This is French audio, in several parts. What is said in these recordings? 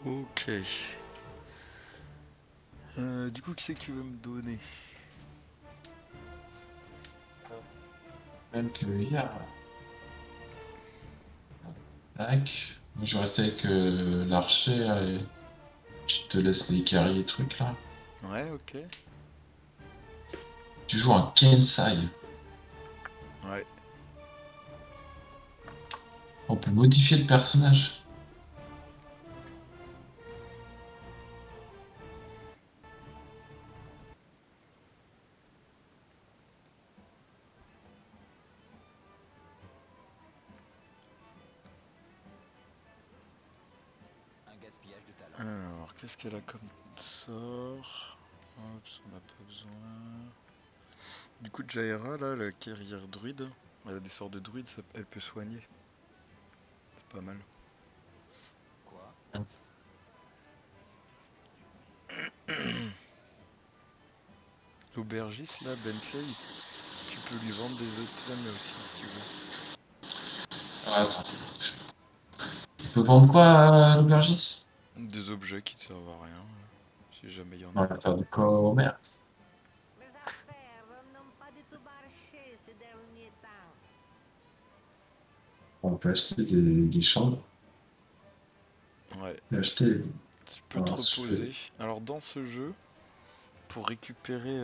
Ok. Du coup, qui c'est que tu veux me donner? Même que hier. Tac. Moi, je vais rester avec l'archer. Allez. Je te laisse les carrés et trucs là. Ouais, ok. Tu joues un Kensai. Ouais. On peut modifier le personnage. Alors, qu'est-ce qu'elle a comme sort? Hop, on n'a pas besoin. Du coup, Jaira, là, la guerrière druide, elle a des sorts de druide, elle peut soigner. C'est pas mal. L'aubergiste, là, Bentley, tu peux lui vendre des items aussi si tu veux. Ah, attends. Tu peux vendre quoi à l'aubergiste? Des objets qui ne servent à rien, si jamais il y en On a. va faire du commerce. On peut acheter des chambres. Ouais, Et acheter. tu peux te Ah, je fais. reposer. Alors, dans ce jeu, pour récupérer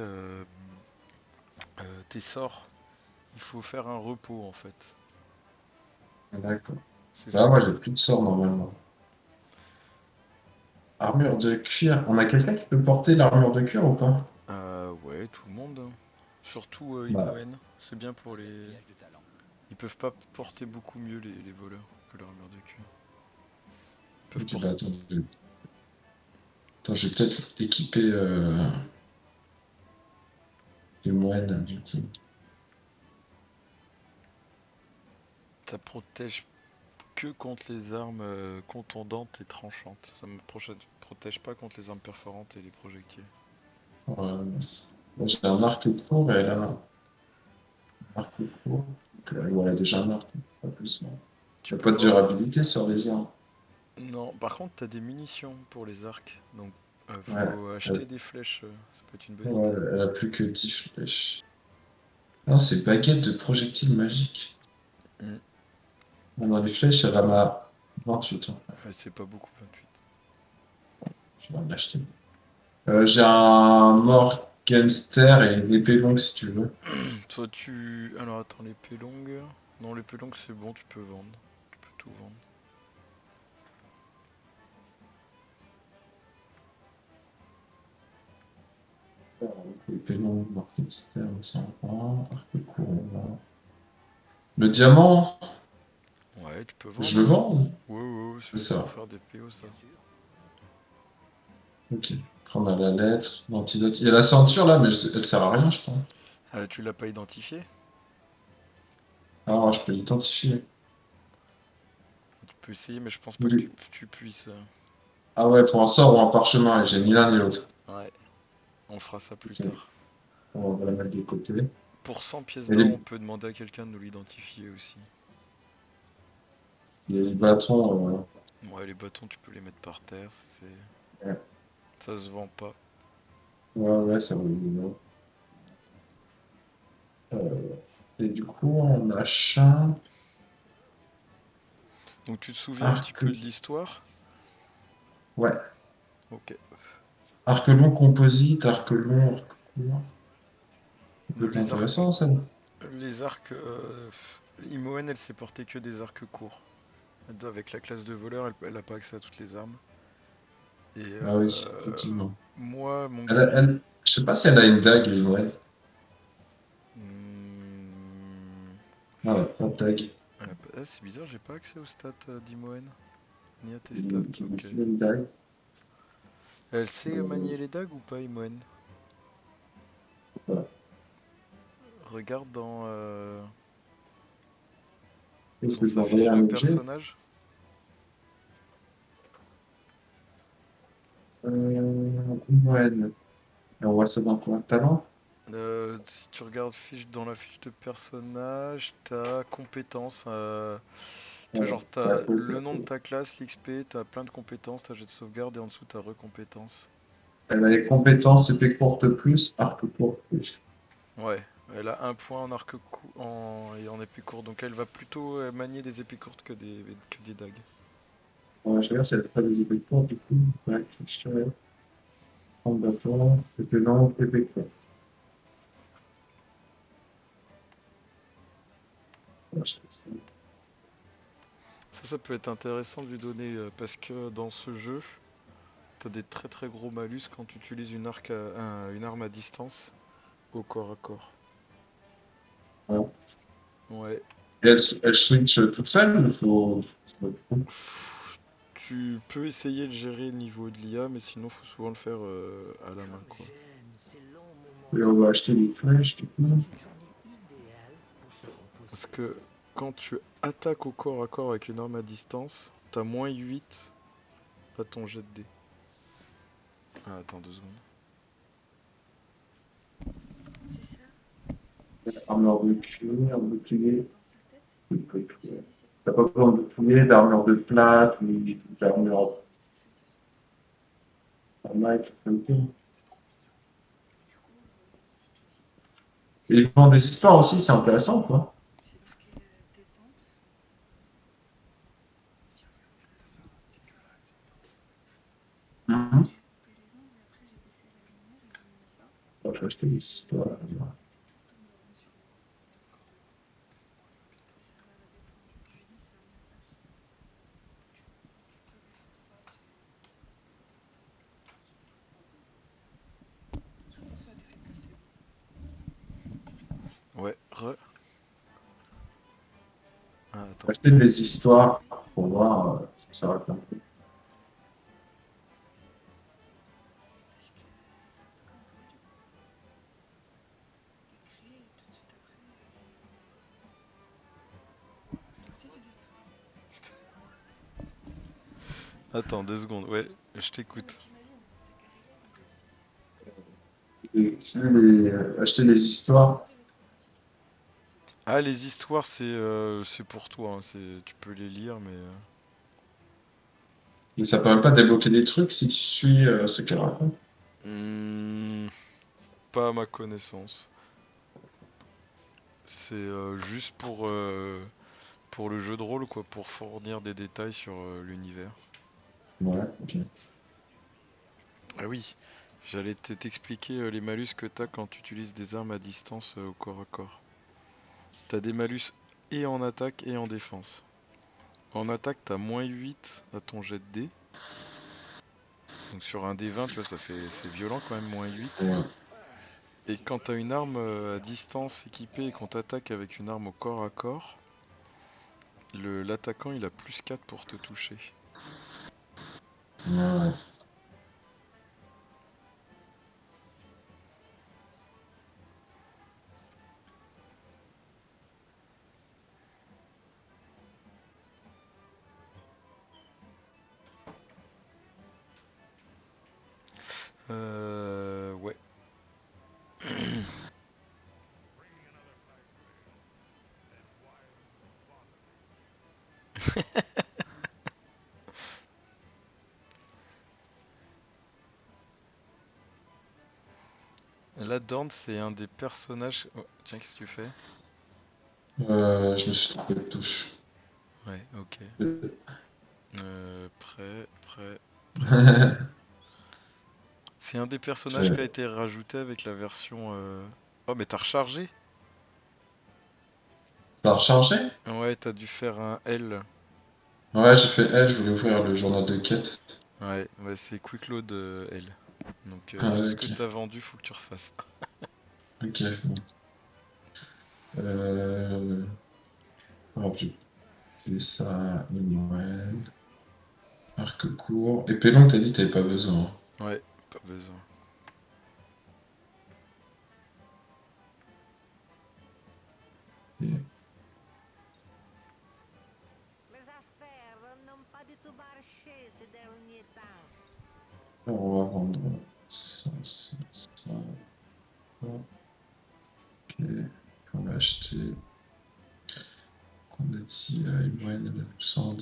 tes sorts, il faut faire un repos en fait. Ah, d'accord. C'est Là, ça moi, qui. j'ai plus de sorts normalement. Armure de cuir. On a quelqu'un qui peut porter l'armure de cuir ou pas? Ouais, tout le monde, hein. Surtout Bah, Imoen. C'est bien pour les. Ils peuvent pas porter beaucoup mieux les voleurs que l'armure de cuir. Ils peuvent ok, porter. bah attends, je vais peut-être équiper les moines du coup. Ça protège que contre les armes contondantes et tranchantes. Ça me protège pas contre les armes perforantes et les projectiles. Euh, Moi, j'ai un arc court et elle a un arc court. Donc, voilà, déjà un arc, pas plus. Il Tu n'y a peux pas de vendre. durabilité sur les armes. Non, par contre, t'as des munitions pour les arcs. Donc, Ouais, faut acheter elle, des flèches. Ça peut être une bonne ouais, idée. elle a plus que 10 flèches. Non, c'est baguette de projectiles magiques. Hmm. Bon, dans les flèches, elle en a 28 ans. Ouais, c'est pas beaucoup, 28. Je vais en acheter. J'ai un Morgenster et une épée longue si tu veux. Soit tu. Alors attends, l'épée longue. Non, l'épée longue c'est bon, tu peux vendre. Tu peux tout vendre. Épée longue, Morgenster, on s'en va. Arc court, on va. Le diamant, Ouais, tu peux je vendre, le hein. vends? Ouais, ouais, ouais, C'est c'est pour ça. faire des PO ça. Ok. Prendre à la lettre, l'antidote. Il y a la ceinture là, mais elle sert à rien, je crois. Tu l'as pas identifié? Alors, je peux l'identifier. Tu peux essayer, mais je pense pas que Il- tu puisses. Ah ouais, pour un sort ou un parchemin, et j'ai ni l'un ni l'autre. Ouais, on fera ça plus Ok. tard. On va la mettre de côté. Pour 100 pièces Et d'or, on les, peut demander à quelqu'un de nous l'identifier aussi. les bâtons, Ouais, les bâtons, tu peux les mettre par terre. ouais, Ça se vend pas. ouais, ça vaut le coup. Euh, et du coup, on achète Donc tu te souviens un petit arc, peu de l'histoire? ouais, Ok. arc long composite, arc long, arc court. Ça peut être Les arcs, intéressant, ça. les arcs, Imoen, elle sait porter que des arcs courts. Avec la classe de voleur, elle a pas accès à toutes les armes. Et Ah oui, effectivement. moi, mon guerrier. Elle, je sais pas si elle a une dague, ouais. Hmm, Ah ouais, pas de dague. c'est bizarre, j'ai pas accès aux stats d'Imoen. Ni à tes stats, Il me ok. file une dague. Elle sait Euh, manier les dagues ou pas, Imoen? voilà. Regarde Est-ce dans que je vais sa envoyer fiche un de objet? personnage. Ouais, et on voit ça dans quoi? Talent? Si tu regardes dans la fiche de personnage, t'as compétences. Tu vois, genre, Ouais, t'as le nom de ta classe, l'XP, t'as plein de compétences, t'as jet de sauvegarde et en dessous t'as recompétences. elle a les compétences épée courte plus, arc court plus. Ouais, elle a un point en et en épée courte, donc elle va plutôt manier des épées courtes que des dagues. Ouais, je regarde si elle fait pas des épées courtes, du coup. Ouais, chouette. Combattant, épée longue, épée courte. Ouais, je sais pas. Ça peut être intéressant de lui donner, parce que dans ce jeu, t'as des très très gros malus quand tu utilises une arme à distance au corps à corps. Ouais. Ouais. Et elle switch toute seule ou faut... Tu peux essayer de gérer le niveau de l'IA, mais sinon faut souvent le faire à la main quoi. Et on va acheter des flèches, du coup. Parce que quand tu attaques au corps à corps avec une arme à distance, t'as moins 8 à ton jet de dés. Ah, attends 2 secondes. Armure de cuir, bouclier. T'as pas besoin de bouclier, d'armure de plate, ni d'armure normal, something. Et ils font des histoires aussi, c'est intéressant, quoi. Mhm. Je vais acheter des histoires. Ouais, Ah, attends. Acheter des histoires pour voir ce que ça raconte. Attends 2 secondes, ouais, je t'écoute. Acheter des histoires. Ah, les histoires, c'est pour toi, hein, tu peux les lire, mais... Et ça permet pas de débloquer des trucs si tu suis ce qu'elle raconte. Pas à ma connaissance. C'est juste pour le jeu de rôle, quoi, pour fournir des détails sur l'univers. Ouais, ok. Ah oui, j'allais t'expliquer les malus que t'as quand tu utilises des armes à distance au corps à corps. T'as des malus et en attaque et en défense. En attaque, t'as moins 8 à ton jet de dés. Donc sur un D20, tu vois, c'est violent quand même, moins 8. Ouais. Et quand t'as une arme à distance équipée et qu'on t'attaque avec une arme au corps à corps, l'attaquant il a plus 4 pour te toucher. Ouais. Ouais. La Dorn, c'est un des personnages. Oh, tiens, qu'est-ce que tu fais? Je me suis trompé de touche. Ouais, ok. Prêt. C'est un des personnages qui a été rajouté avec la version. Oh, mais t'as rechargé? Ça a rechargé? Ouais, t'as dû faire un L. Ouais, j'ai fait L, je voulais ouvrir le journal de quête. Ouais, c'est Quick Load L. Donc Ah, tout ouais, ce que ok. t'as vendu, faut que tu refasses. Ok, bon. Oh, j'ai fait ça, Noël. Arc court. Épée longue, t'as dit que t'avais pas besoin. Ouais, pas besoin. Et on va vendre ça. Ok. On va acheter. On a dit Noël. Sans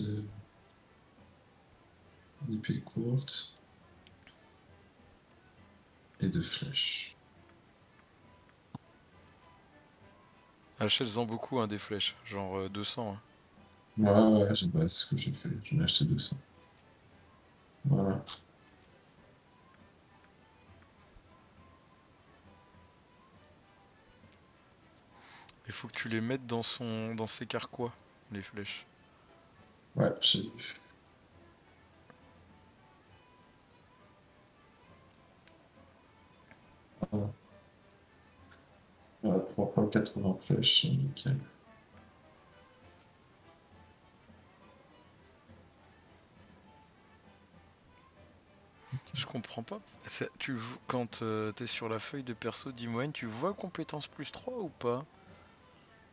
d'épée courte. Et de flèches. Achète-en beaucoup, hein, des flèches. Genre 200. Hein. Ouais, c'est ce que j'ai fait. J'en ai acheté 200. Voilà. Il faut que tu les mettes dans ses carquois, les flèches. Ouais, j'ai vu. Voilà. Voilà, 3 fois 80 flèches, nickel. Je comprends pas. Quand t'es sur la feuille de perso d'Imoine, tu vois compétence plus 3 ou pas?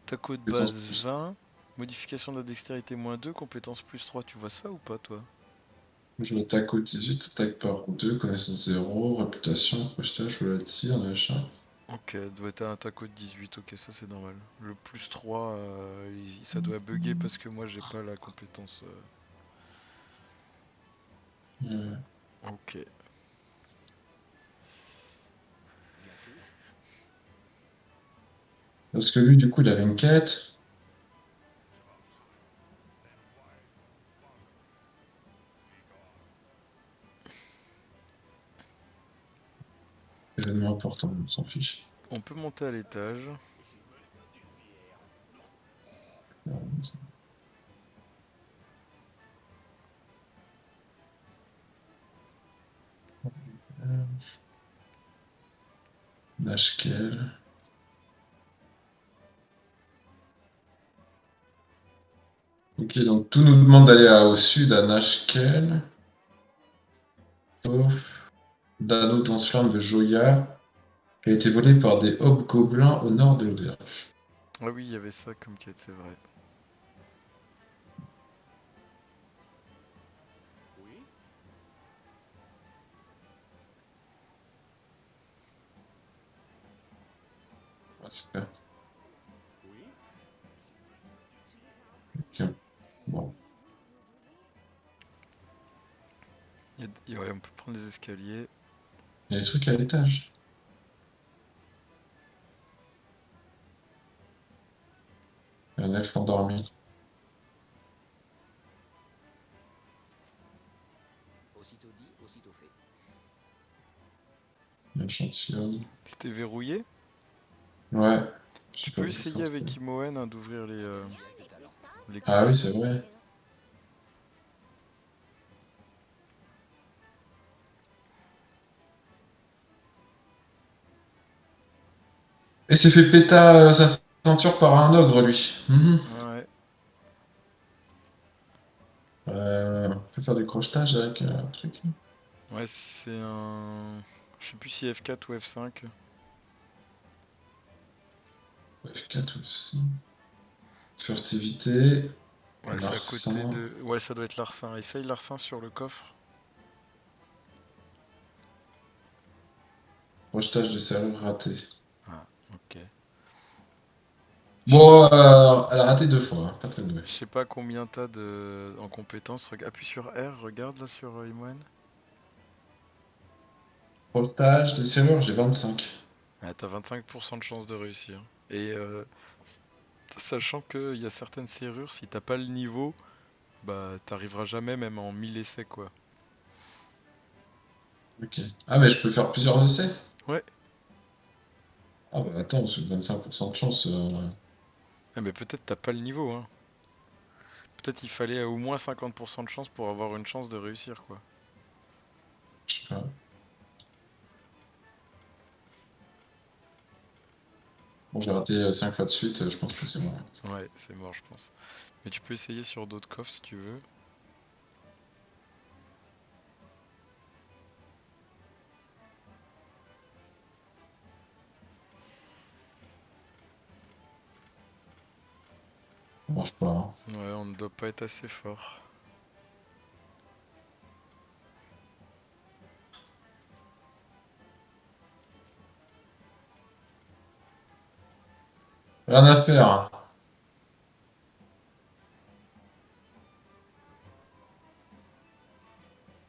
Taco de Compétence base plus. 20, modification de la dextérité -2, compétence plus 3, tu vois ça ou pas toi? Je l'attaque au 18, attaque par 2, connaissance 0, réputation, projetage, volatil, machin. Ok, doit être un taco de 18, ok ça c'est normal. Le plus 3, ça doit bugger parce que moi j'ai pas la compétence. Ouais. Ok. Parce que lui, du coup, il avait une quête. Événement important, on s'en fiche. On peut monter à l'étage. Nashkel. Ok, donc tout nous demande d'aller au sud à Nashkel. Sauf l'anneau transflamme de Joya, qui a été volé par des hobgoblins au nord de l'auberge. Ah oui, il y avait ça comme quête, c'est vrai. Ah, super. Ok. Bon. Ouais, on peut prendre les escaliers. Il y a des trucs à l'étage. Il y a un elfe endormi. Aussitôt dit, aussitôt fait. Il y a un gentilhomme. C'était verrouillé. Ouais. Je Tu sais pas peux où essayer faire, c'était. avec Imoen hein, d'ouvrir Gaspillage de talent. les Ah oui, coffres. c'est vrai. Et s'est fait péta sa ceinture par un ogre, lui. Mhm. Ouais. On peut faire du crochetage avec un truc. Ouais, c'est un. Je sais plus si F4 ou F5. F4 aussi. Furtivité. Ouais, c'est à côté Larcin. de. Ouais, ça doit être l'arcin. Essaye l'arcin sur le coffre. Crochetage de serrure raté. Ah, ok. Je sais Bon, elle a raté 2 fois, hein, pas très doué. je sais pas combien t'as en compétences. Appuie sur R, regarde là sur Imoen. Crochetage des serrures, j'ai 25. Ouais, t'as 25% de chance de réussir. Et sachant qu'il y a certaines serrures, si t'as pas le niveau, bah t'arriveras jamais même en 1000 essais quoi. Ok. Ah, mais je peux faire plusieurs essais? Ouais. Ah bah attends, c'est 25% de chance. Ah mais peut-être t'as pas le niveau hein. Peut-être il fallait au moins 50% de chance pour avoir une chance de réussir quoi. Je sais pas. Bon, j'ai raté 5 fois de suite, je pense que c'est bon. Ouais, c'est mort je pense. Mais tu peux essayer sur d'autres coffres si tu veux. Ça marche pas, hein. Ouais, on ne doit pas être assez fort. Rien à faire, hein.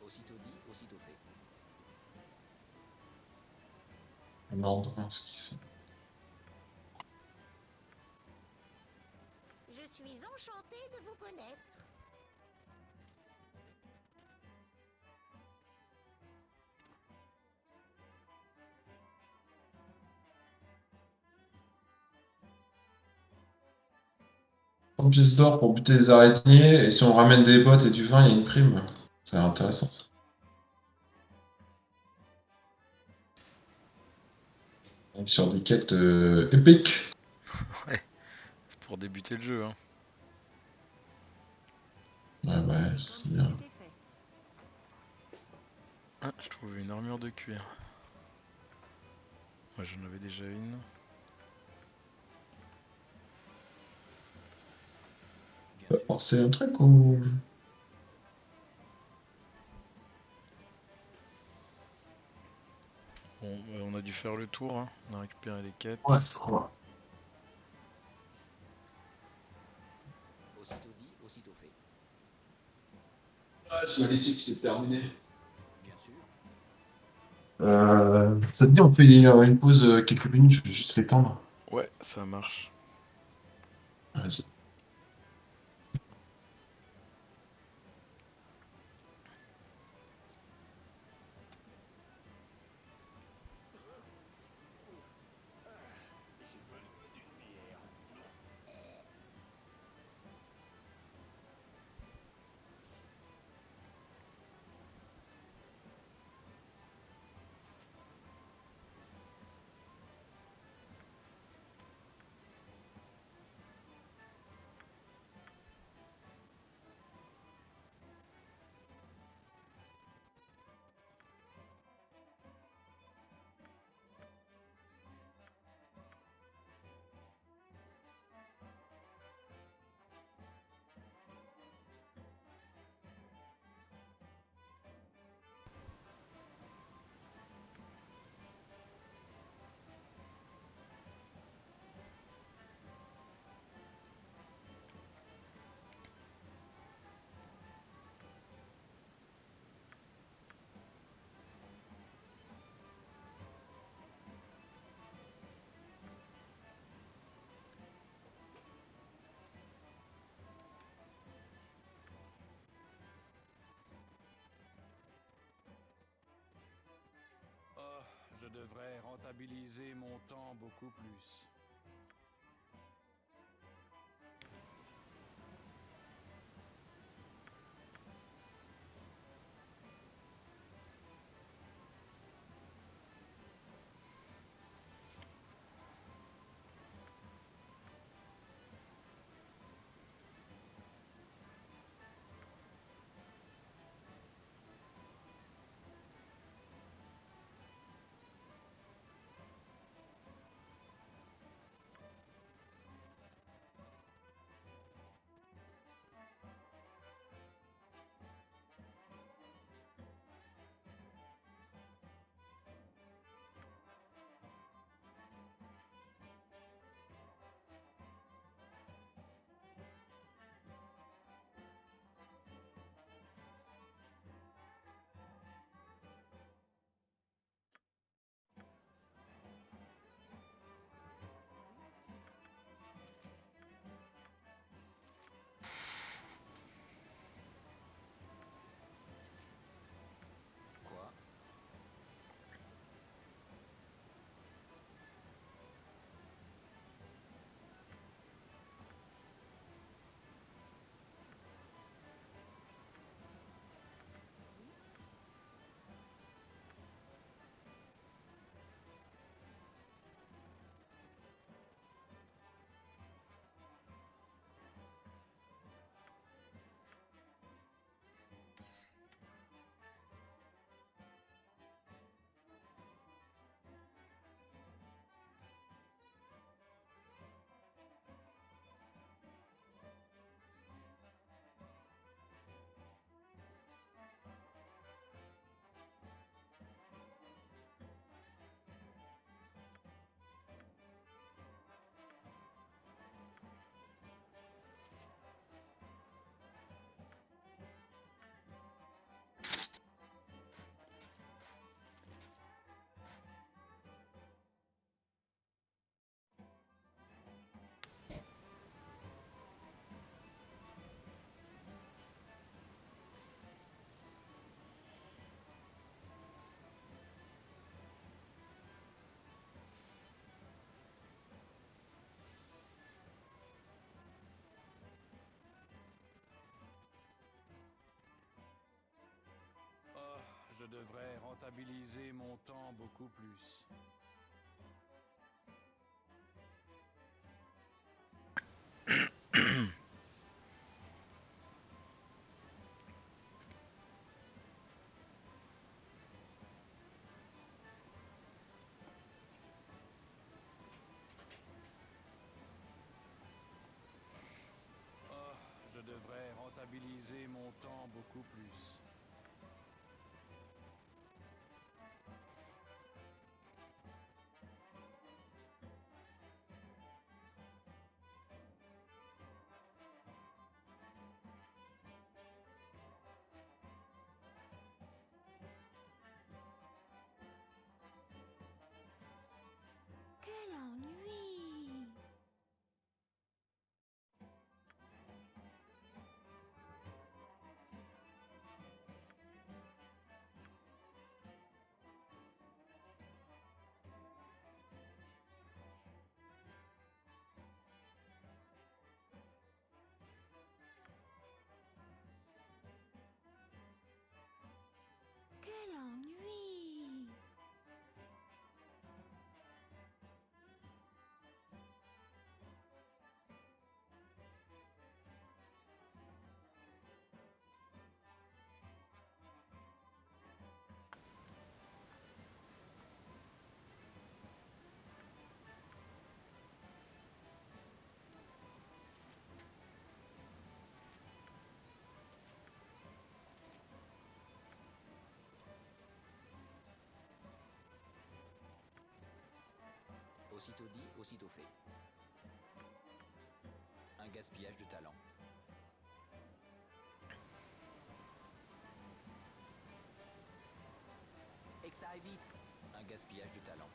Aussitôt dit, aussitôt fait. Landrinski. Je suis enchantée de vous connaître. Une pièce d'or pour buter les araignées, et si on ramène des bottes et du vin, il y a une prime. C'est intéressant. Ça. On est sur des quêtes épiques. Ouais, c'est pour débuter le jeu. Hein. Ouais, C'est c'est comme si bien. c'était fait. Ah, je trouve une armure de cuir. Moi j'en avais déjà une. Bien sûr. Alors, c'est un truc ou. Bon, on a dû faire le tour. Hein. On a récupéré les quêtes. Ouais, je crois. Aussitôt dit, aussitôt fait. Ah, tu m'as laissé que c'est terminé. Bien sûr. Ça te dit, on fait une pause quelques minutes, je vais juste l'étendre. Ouais, ça marche. Vas-y. J'ai besoin d'une bière. Oh, je devrais rentabiliser mon temps beaucoup plus. devrais rentabiliser mon temps beaucoup plus. Oh, je devrais rentabiliser mon temps beaucoup plus. Quel ennui! Quel ennui! Aussitôt dit, aussitôt fait. Un gaspillage de talent. Et que ça aille vite. Un gaspillage de talent.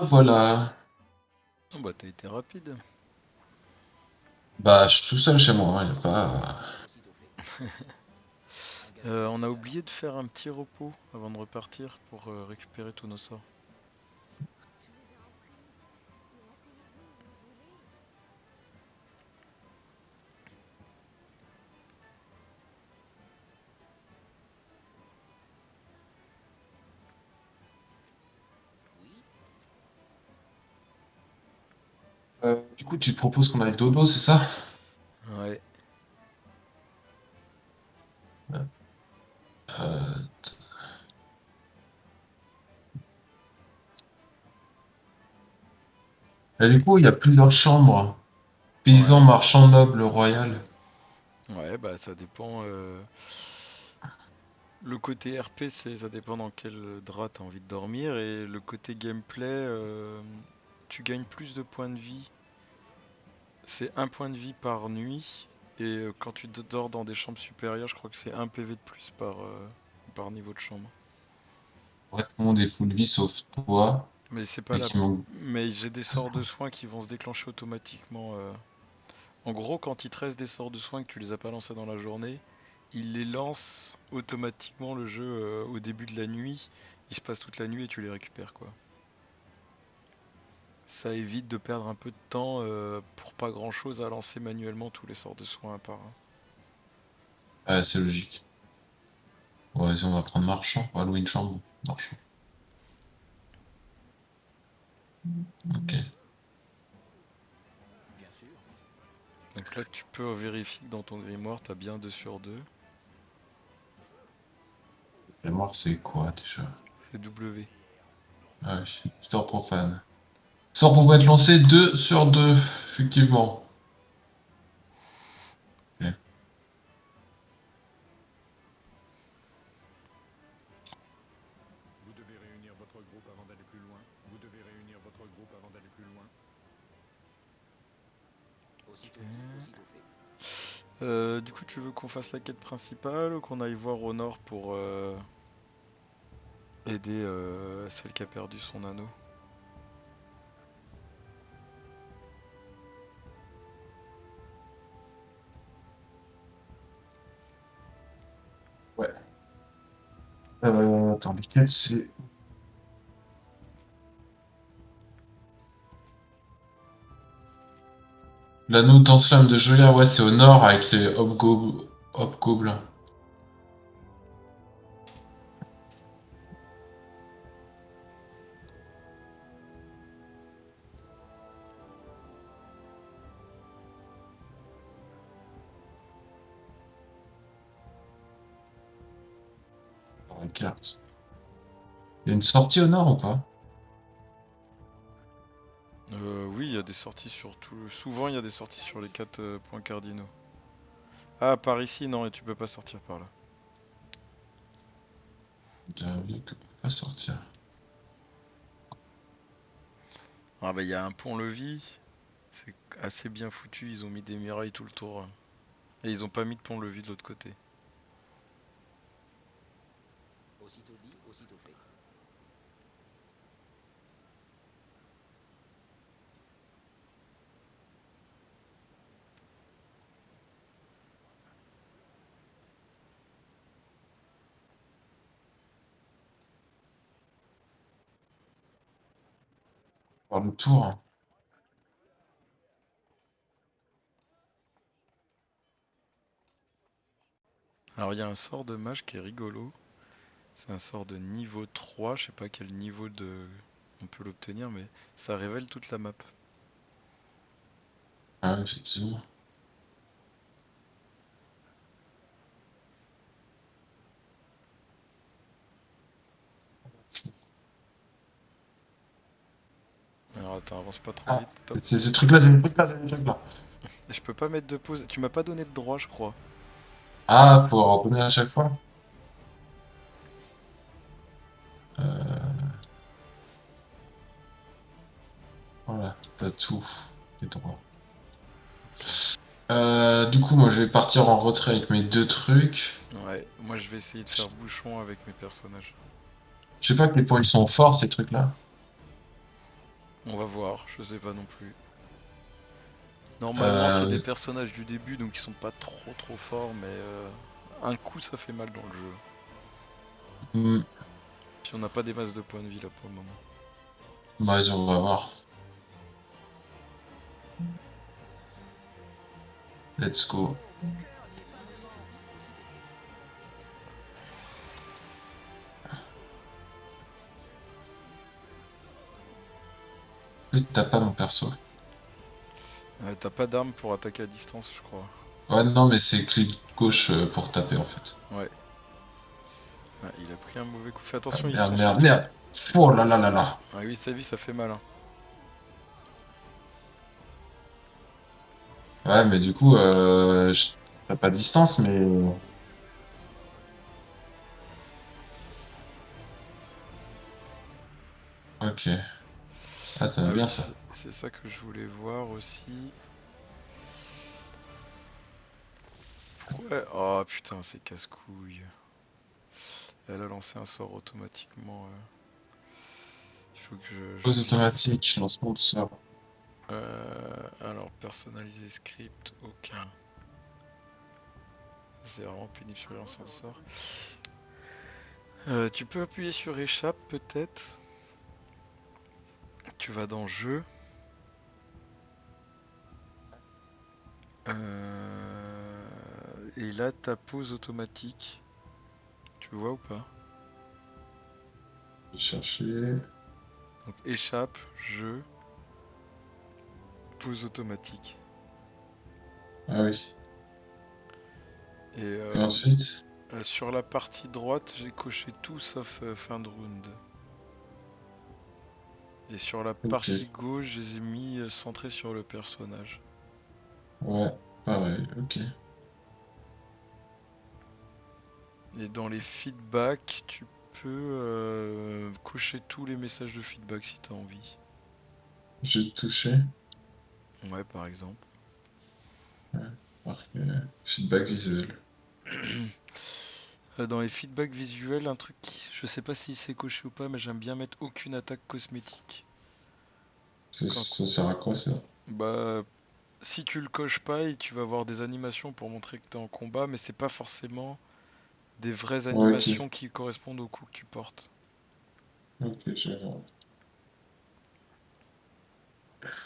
Voilà. Oh bah t'as été rapide. Bah, je suis tout seul chez moi, hein, y a pas. Aussitôt fait. Un gaspillage On de a talent. oublié de faire un petit repos avant de repartir pour récupérer tous nos sorts. Je vous en prie. Mais asseyez-vous où vous voulez. Oui. Du coup, tu te proposes qu'on aille dodo, c'est ça? Ouais. Euh, Et du coup, il y a plusieurs chambres. Paysan, Ouais. marchand, noble, royal. Ouais, bah ça dépend. Le côté RP, ça dépend dans quel drap t'as envie de dormir. Et le côté gameplay, tu gagnes plus de points de vie. C'est un point de vie par nuit. Et quand tu dors dans des chambres supérieures, je crois que c'est un PV de plus par niveau de chambre. Ouais, tout le monde est full vie sauf toi. Mais c'est pas Et là. qui manque. Mais j'ai des sorts de soins qui vont se déclencher automatiquement. En gros, quand il te reste des sorts de soins que tu les as pas lancés dans la journée, il les lance automatiquement le jeu au début de la nuit. Il se passe toute la nuit et tu les récupères quoi. Ça évite de perdre un peu de temps pour pas grand chose à lancer manuellement tous les sorts de soins à part un. Ah, c'est logique. Bon, vas-y, on va prendre marchand. On va louer une chambre. Marchand. Ok. Bien sûr. Donc là, tu peux vérifier que dans ton grimoire, t'as bien 2 sur 2. Mémoire, c'est quoi déjà? C'est W. Ah oui. Sort profane. Sort pouvant être lancé 2 sur 2, effectivement. Ok. Vous devez réunir votre groupe avant d'aller plus loin. Vous devez réunir votre groupe avant d'aller plus loin. Aussitôt dit, aussitôt fait. Du coup, tu veux qu'on fasse la quête principale ou qu'on aille voir au nord pour aider celle qui a perdu son anneau? attends, lesquels c'est. L'anneau d'Enflamme de Joya, ouais, c'est au nord avec les hobgoblins. Regarde. Il y a une sortie au nord ou pas? Oui, il y a des sorties sur tout. Souvent, il y a des sorties sur les 4 points cardinaux. Ah, par ici, non, et tu peux pas sortir par là. J'avais vu qu'on peut pas sortir. Ah, bah, il y a un pont-levis. C'est assez bien foutu. Ils ont mis des murailles tout le tour. Et ils ont pas mis de pont-levis de l'autre côté. Aussitôt dit, aussitôt fait. Par le tour. Hein. Alors, il y a un sort de mage qui est rigolo. C'est un sort de niveau 3. Je sais pas quel niveau de on peut l'obtenir, mais ça révèle toute la map. Ah, effectivement. Alors, attends, avance pas trop Ah, vite. Top. c'est ce truc-là, c'est une truc là, c'est une truc là. Je peux pas mettre de pause. Tu m'as pas donné de droit, je crois. Ah, faut en donner à chaque fois. Euh, Voilà, t'as tout. Les droits. Du coup, moi, je vais partir en retrait avec mes deux trucs. Ouais, moi je vais essayer de faire bouchon avec mes personnages. Je sais pas à quel point ils sont forts, ces trucs-là. On va voir, je sais pas non plus. Normalement, c'est Euh, des personnages du début, donc ils sont pas trop forts, mais un coup ça fait mal dans le jeu. hmm, Si on n'a pas des masses de points de vie là pour le moment. Vas-y, on va voir. Let's go. Mon cœur n'y est pas faisant. Aussitôt fait. T'as pas mon perso. T'as pas d'arme pour attaquer à distance, je crois. Ouais, non, mais c'est clic gauche pour taper en fait. Ouais. Ah, il a pris un mauvais coup. Fais Ah, attention, ils merde, sont sur merde, toi. merde. Oh là là là là. Ah oui, t'as vu, ça fait mal. Hein. Ouais, mais du coup, t'as pas de distance, mais. Ok. Ah, t'aimes Ah bien oui, ça. c'est ça que je voulais voir aussi. Pourquoi? Oh putain, c'est casse-couille. Elle a lancé un sort automatiquement. Il faut que je Pause vire ça. automatique, lancement de sort. Alors, personnaliser script, aucun. C'est vraiment pénible sur Un l'ensemble autre sort. recrue. Tu peux appuyer sur échappe peut-être. Tu vas dans jeu. Et là, ta pause automatique. Tu le vois ou pas? Je vais chercher. Donc échappe, jeu, pause automatique. Ah oui. Et Et ensuite? sur la partie droite, j'ai coché tout sauf fin de round. Et sur la Ok. partie gauche, je les ai mis centrés sur le personnage. Ouais, pareil, ok. Et dans les feedbacks, tu peux cocher tous les messages de feedback si t'as envie. J'ai touché. Ouais, par exemple. Ouais, marqué feedback visuel. Dans les feedbacks visuels, un truc, je sais pas si c'est coché ou pas, mais j'aime bien mettre aucune attaque cosmétique. Quand, Ça sert à quoi ça? bah, si tu le coches pas, tu vas avoir des animations pour montrer que t'es en combat, mais c'est pas forcément Des vraies Ouais, ok. animations qui correspondent au coup que tu portes. Ok, je vais voir.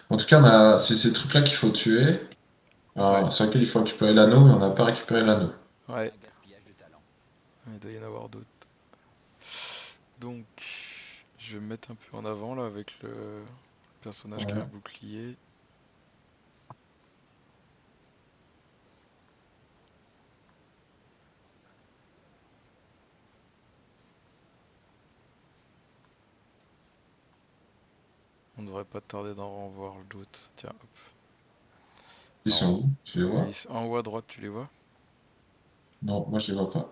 En tout cas, c'est ces trucs-là qu'il faut tuer, Ouais, sur lesquels il faut récupérer l'anneau, mais on n'a pas récupéré l'anneau. ouais, Un gaspillage de talent. il doit y en avoir d'autres. Donc, je vais me mettre un peu en avant là avec le personnage qui a un Ouais. bouclier. On devrait pas tarder d'en revoir d'autres. Tiens, hop. Ils sont En, où? Tu les vois? en haut à droite, tu les vois? Non, moi je les vois pas.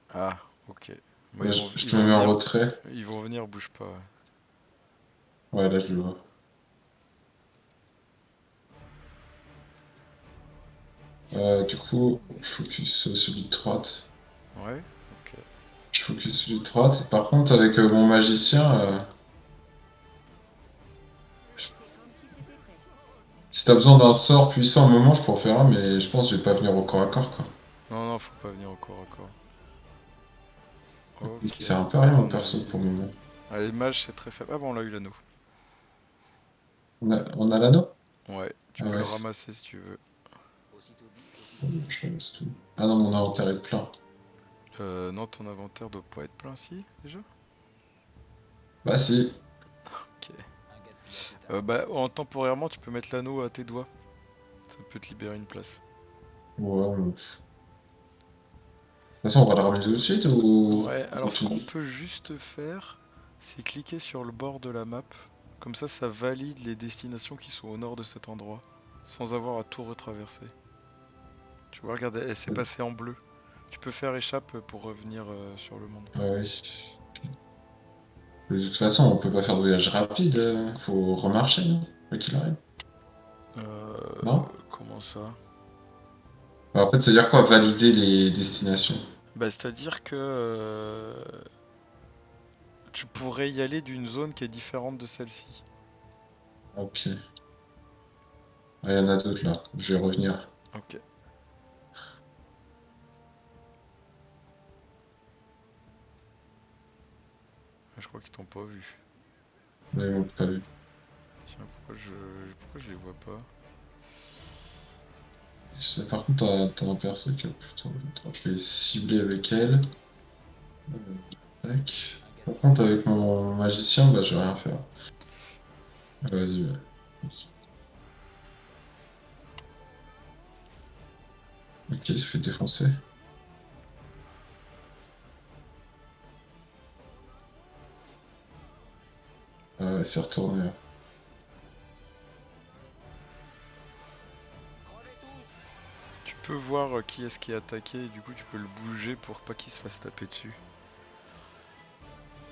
Ah, ok. Bah, Ouais, je, ils je te vont me mets en venir. retrait. Ils vont venir, bouge pas. Ouais. Ouais, là je le vois. Du coup, focus sur celui de droite. Ouais, ok. Je focus celui de droite. Par contre, avec mon magicien, C'est comme si c'était fait. si t'as besoin d'un sort puissant à un moment, je peux en faire un, mais je pense que je vais pas venir au corps à corps, quoi. Non, non, faut pas venir au corps à corps. Il Ok, sert un peu à à rien mon ton perso avis. pour le moment. Allez, mage, c'est très faible. Ah bon, on l'a eu l'anneau. On a l'anneau? Ouais, tu Ah peux ouais. le ramasser si tu veux. Aussitôt dit, aussitôt fait. Je ramasse tout. Ah non, mon inventaire est plein. Non, ton inventaire doit pas être plein, si, déjà? Bah si. Ok. Un gaspillage de talent. Bah, temporairement, tu peux mettre l'anneau à tes doigts. Ça peut te libérer une place. Ouais, de toute façon, on va le ramener tout de suite ou Ouais, on alors ce qu'on continue? peut juste faire, c'est cliquer sur le bord de la map. Comme ça valide les destinations qui sont au nord de cet endroit. Sans avoir à tout retraverser. Tu vois, regarde, elle s'est passée en bleu. Tu peux faire échappe pour revenir sur le monde. Ouais, oui. De toute façon, on peut pas faire de voyage rapide. Faut remarcher, non? Quoi qu'il arrive. Non? Comment ça? Alors, en fait, c'est-à-dire quoi, valider les destinations? Bah, c'est-à-dire que tu pourrais y aller d'une zone qui est différente de celle-ci. Ok. Ah, il y en a d'autres là. Je vais revenir. Ok. Je crois qu'ils t'ont pas vu. Mais ils m'ont pas vu. Tiens, pourquoi je les vois pas? Par contre, t'as un perso qui a plutôt. Attends, je vais cibler avec elle. Tac. Un Par gaspillage contre, de avec talent. mon magicien, bah, je vais rien faire. Vas-y, ouais. Ok, il se fait défoncer. Ah ouais, c'est retourné, là. Crevez tous. Tu peux voir qui est-ce qui est attaqué et du coup tu peux le bouger pour pas qu'il se fasse taper dessus.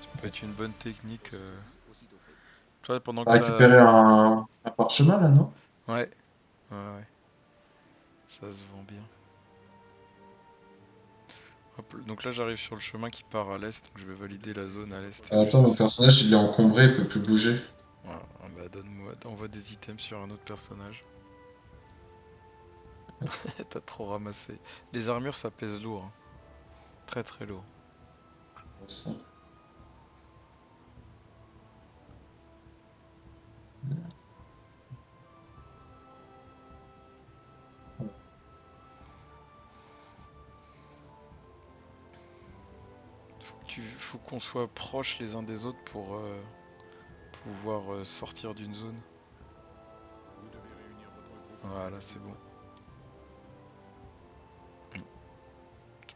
Ça peut être une bonne technique. Aussitôt dit, aussitôt fait. Tu vois, pendant T'as que t'as... récupéré un parchemin là, non? Ouais, ouais, ça se vend bien. Hop, donc là j'arrive sur le chemin qui part à l'est, donc je vais Vous valider devez la zone réunir à l'est, votre c'est Attends, juste mon ça. personnage il est encombré, il peut plus bouger. Voilà, ah bah donne-moi, envoie des items sur un autre personnage. T'as trop ramassé. Les armures ça pèse lourd, hein. Très très lourd. Ça. Faut qu'on soit proches les uns des autres pour pouvoir sortir d'une zone. Vous devez réunir votre groupe avant Voilà, d'aller c'est plus bon. loin.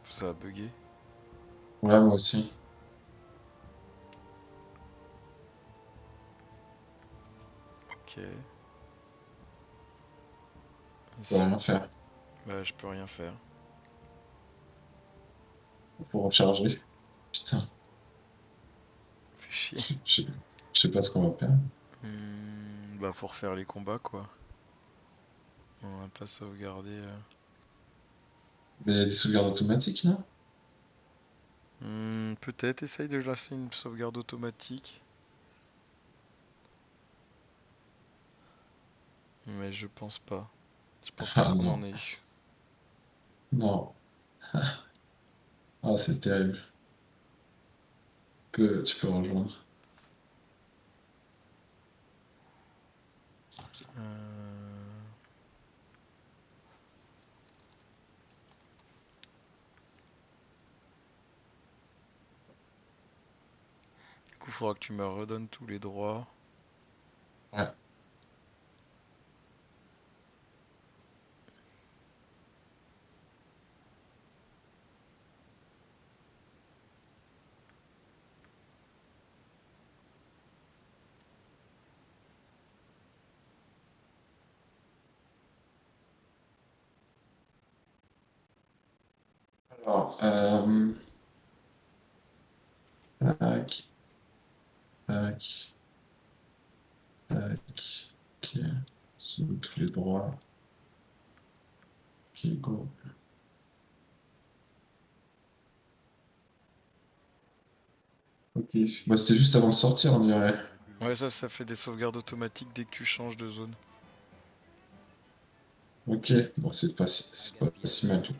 Ça a bugué. Ouais, moi aussi. Ok. Je peux rien faire. Bah je peux rien faire. Pour recharger. Putain, Fais chier. je sais pas ce qu'on va faire. Bah faut refaire les combats quoi. On va pas sauvegarder. Mais il y a des sauvegardes automatiques, non? Peut-être essaye de lancer une sauvegarde automatique. Mais je pense pas. Je pense pas Ah qu'on en non, ait eu. non. Ah, c'est terrible. Tu peux rejoindre. Euh, Du coup, faudra que tu me redonnes tous les droits. Ouais. Alors, tac, tac, tac. Ok. Sous tous les droits. Ok, go. Ok. Bah, c'était juste avant de sortir, on dirait. Ouais, ça fait des sauvegardes automatiques dès que tu changes de zone. Ok. Bon, c'est pas si mal tout.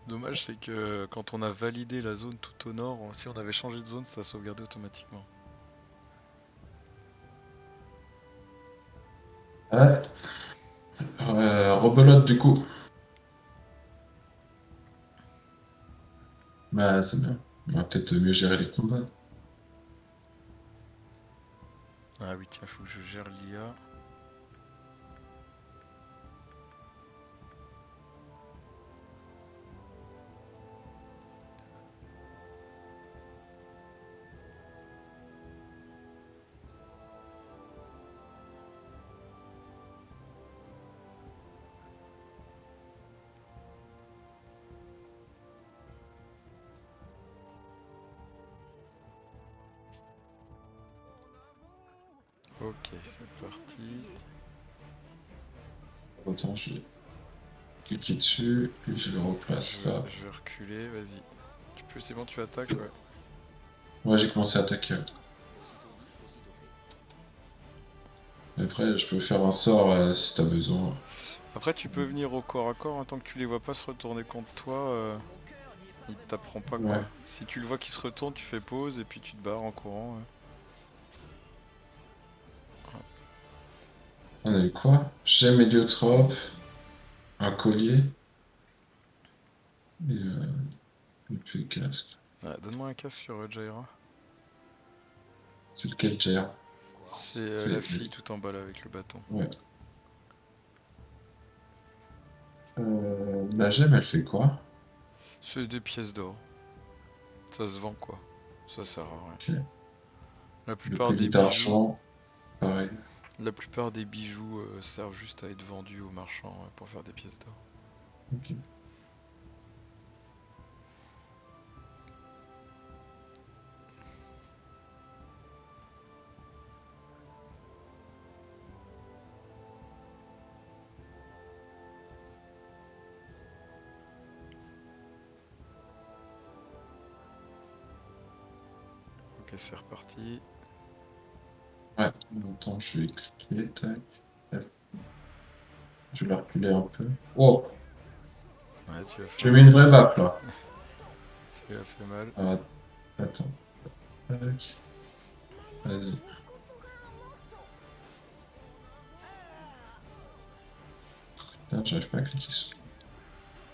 Dommage, c'est que quand on a validé la zone tout au nord, si on avait changé de zone, ça sauvegardait automatiquement. Ouais. Rebelote du coup. Bah, c'est bien. On va peut-être mieux gérer les combats. Ah oui, tiens, faut que je gère l'IA. Ok, c'est parti. Autant je vais cliquer dessus, puis je le replace là. Je vais reculer, vas-y. C'est bon, tu attaques, ouais. Moi j'ai commencé à attaquer. Aussitôt dit, aussitôt fait. Après, je peux faire un sort si t'as besoin. Après, tu peux venir au corps à corps, hein, tant que tu les vois pas se retourner contre toi, Mon cœur n'y est pas il vraiment. t'apprend pas Ouais. quoi. Si tu le vois qui se retourne, tu fais pause et puis tu te barres en courant. Ouais. On a eu quoi? Gemme héliotrope, un collier et puis casque. Ouais, donne-moi un casque sur Jaira. C'est lequel gère? C'est la C'est. fille tout en bas là avec le bâton. Ouais. La gemme, elle fait quoi? C'est des pièces d'or. Ça se vend quoi. Ça sert à rien. Ok. La Le plupart collier des bijoux, d'argent, pareil. servent juste à être vendus aux marchands pour faire des pièces d'or. Ok. Ok, c'est reparti. Ouais. Attends, je vais cliquer, tac. Je vais la reculer un peu. Oh! Ouais, tu as fait J'ai mis une vraie map là. tu as fait mal. Ah, attends. Tac. Vas-y. Putain, j'arrive pas à cliquer sur.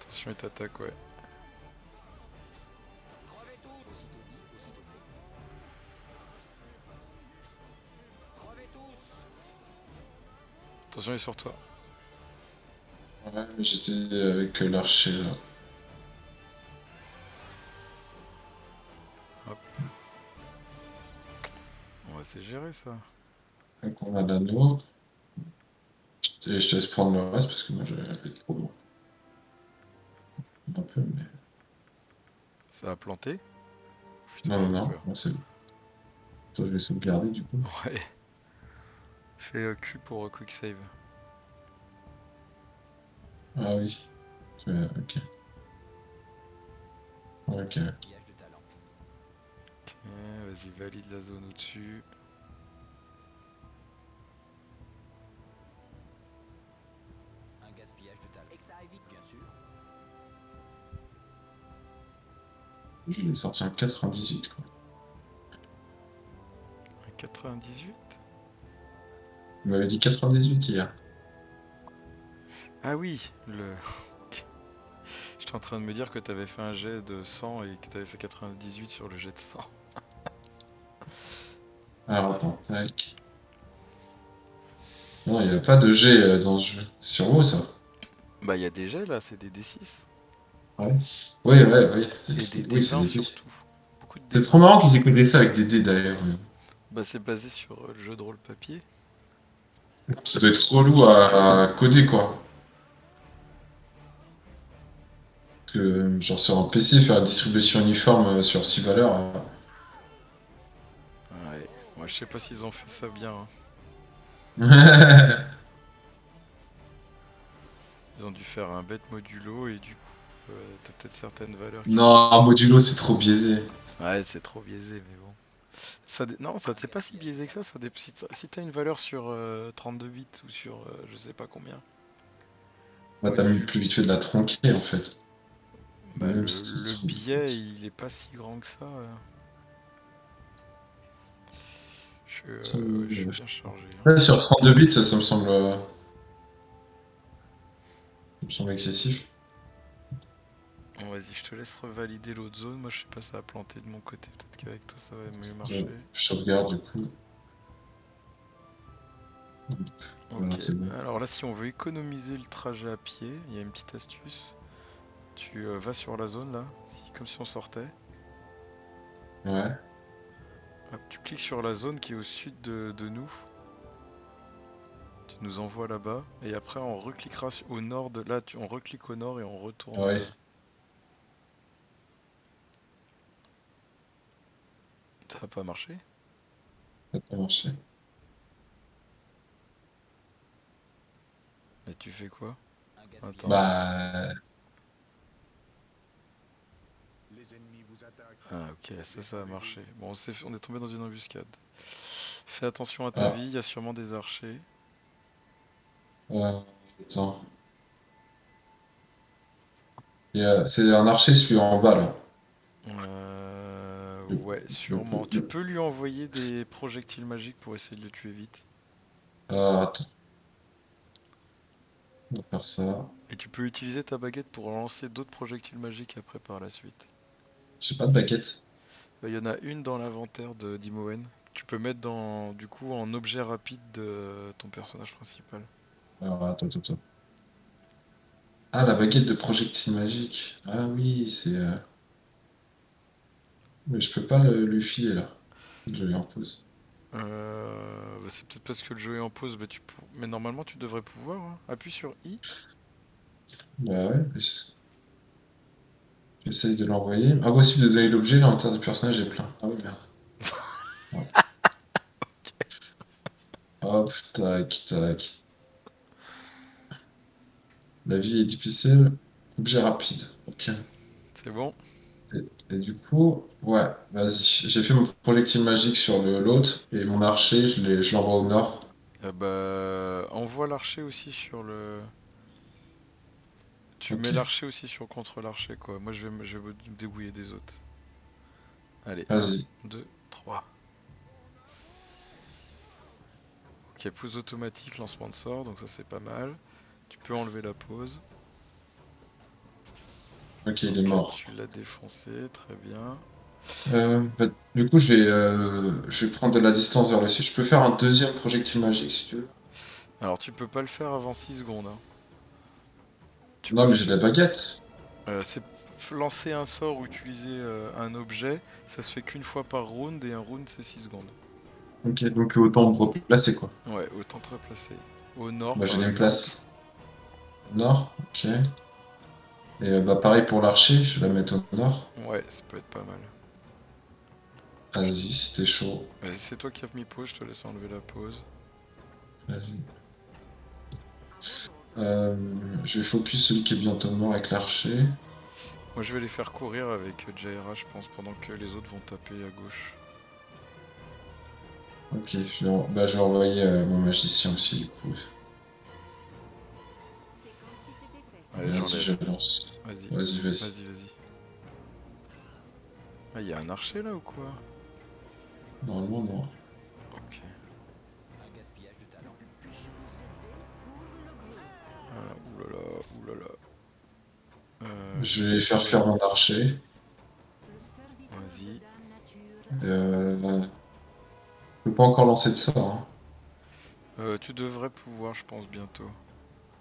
Attention, il t'attaque, ouais. Crevez tout. Aussitôt dit, aussitôt fait. Crevez tous. Attention, il est sur toi. Ouais, mais j'étais avec l'archer là. Hop. On va c'est géré ça. Donc on a l'anneau. Et je te laisse prendre le reste parce que moi j'avais fait trop loin. Un peu, mais. Ça a planté. Putain, Non, non, j'ai eu non, peur. moi c'est bon. Toi, je vais sauvegarder du coup. Ouais. Fais Q pour quick save. Ah oui. Ok. Ok. Gaspillage de talent. Ok, vas-y, valide la zone au-dessus. Un gaspillage de talent. Et que ça aille vite, bien sûr. Je l'ai sorti en 98, quoi. Un 98? Il m'avait dit 98 hier. Ah oui, le... J'étais en train de me dire que t'avais fait un jet de 100 et que t'avais fait 98 sur le jet de 100. Alors attends, tac. Non, il n'y a pas de G dans ce jeu. C'est sur WoW, ça. Bah y a des jets là, c'est des D6. Ouais. Oui, ouais, oui. Et des Oui, c'est D20 des dés. surtout. Beaucoup de C'est D20. trop marrant qu'ils aient codé ça avec des dés d'ailleurs. Bah c'est basé sur le jeu de rôle papier. Ça doit être relou à coder, quoi. Parce que, genre, sur un PC, faire une distribution uniforme sur 6 valeurs. Ouais, moi je sais pas s'ils ont fait ça bien, hein. Ils ont dû faire un bête modulo et du coup t'as peut-être certaines valeurs qui sont... Non, modulo, c'est trop biaisé. Ouais, c'est trop biaisé, mais bon. Non, ça c'est pas si biaisé que ça. Si t'as une valeur sur 32 bits ou sur je sais pas combien, Bah, t'as même module, plus vite fait de la tronquer, en fait. bah Même si le c'est trop biais il est pas si grand que ça. Je suis bien chargé, hein. Ouais, sur 32 bits, ça me semble excessif. Bon, vas-y, je te laisse revalider l'autre zone. Moi, je sais pas, ça a planté de mon côté. Peut-être qu'avec toi, ça va mieux marcher. Je sauvegarde, du coup. Voilà, Ok, c'est bon. alors là, si on veut économiser le trajet à pied, il y a une petite astuce. Tu vas sur la zone là, comme si on sortait. Ouais. Hop, tu cliques sur la zone qui est au sud de nous. Tu nous envoies là-bas. Et après, on recliquera au nord de là. On reclique au nord et on retourne. Ah oui, Ça va pas marcher. ça peut marcher. Mais tu fais quoi? Un gaspillage Attends. d'énergie. Bah, Les ennemis vous attaquent. Ah, ok, ça a Défendez-vous. marché. Bon, on est tombé dans une embuscade. Fais attention à ta ah, vie, il y a sûrement des archers. euh, attends. C'est un archer, celui en bas, là. Le- Ouais, sûrement. Tu le- peux lui envoyer des projectiles magiques pour essayer de le tuer vite. Attends, on va faire ça. Et tu peux utiliser ta baguette pour lancer d'autres projectiles magiques après par la suite. J'ai pas de baguette. Il y en a une dans l'inventaire de d'Imoen. Tu peux mettre du coup en objet rapide de ton personnage principal. Alors, attends. Ah, la baguette de projectile magique. Ah oui, c'est. Mais je peux pas lui filer, là. Je lui en pose. Bah, c'est peut-être parce que le jeu est en pause, mais normalement tu devrais pouvoir, hein. Appuie sur I. Bah ouais, j'essaye de l'envoyer. Impossible de donner l'objet, l'inventaire du personnage est plein. Ah oui, merde. Ouais. Hop, tac. La vie est difficile. Objet rapide. Ok. C'est bon. Et du coup, ouais, vas-y. J'ai fait mon projectile magique sur l'autre et mon archer, je l'envoie au nord. Bah, envoie l'archer aussi sur le. Tu mets Ok, l'archer aussi sur contre l'archer quoi. Moi je vais me débrouiller des autres. Allez, un, vas-y. 2, 3. Ok, pause automatique, lancement de sort, donc ça c'est pas mal. Tu peux enlever la pause. Ok, il est Donc mort. tu l'as défoncé, très bien. Bah, du coup, je vais prendre de la distance vers le sud. Je peux faire un deuxième projectile magique si tu veux. Alors tu peux pas le faire avant 6 secondes, hein. Tu Non, peux mais j'ai de faire... la baguette. c'est lancer un sort ou utiliser un objet, ça se fait qu'une fois par round et un round c'est 6 secondes. Ok, donc autant me replacer quoi. Ouais, autant te replacer. Au nord Bah, par j'ai une exemple. place nord, ok. Et bah, pareil pour l'archer, je vais la mettre au nord. Ouais, ça peut être pas mal. Vas-y, c'était chaud. Vas-y, c'est toi qui as mis pause, je te laisse enlever la pause. Vas-y. Je vais focus celui qui est bientôt mort avec l'archer. Moi je vais les faire courir avec Jaira je pense pendant que les autres vont taper à gauche. Ok, je vais envoyer mon magicien aussi du coup. C'est comme si c'était fait. Allez, Vas-y, je j'enlève. lance. Vas-y, Vas-y. vas-y. Ah, il y a un archer là ou quoi? Normalement, non. Ok. Un gaspillage de talent. Puis-je vous aider pour le groupe? Ah, oulala, oulala. Je vais faire mon archer. Le serviteur Vas-y. de Dame Nature. Je peux pas encore lancer de sort. Hein. Tu devrais pouvoir, je pense, bientôt.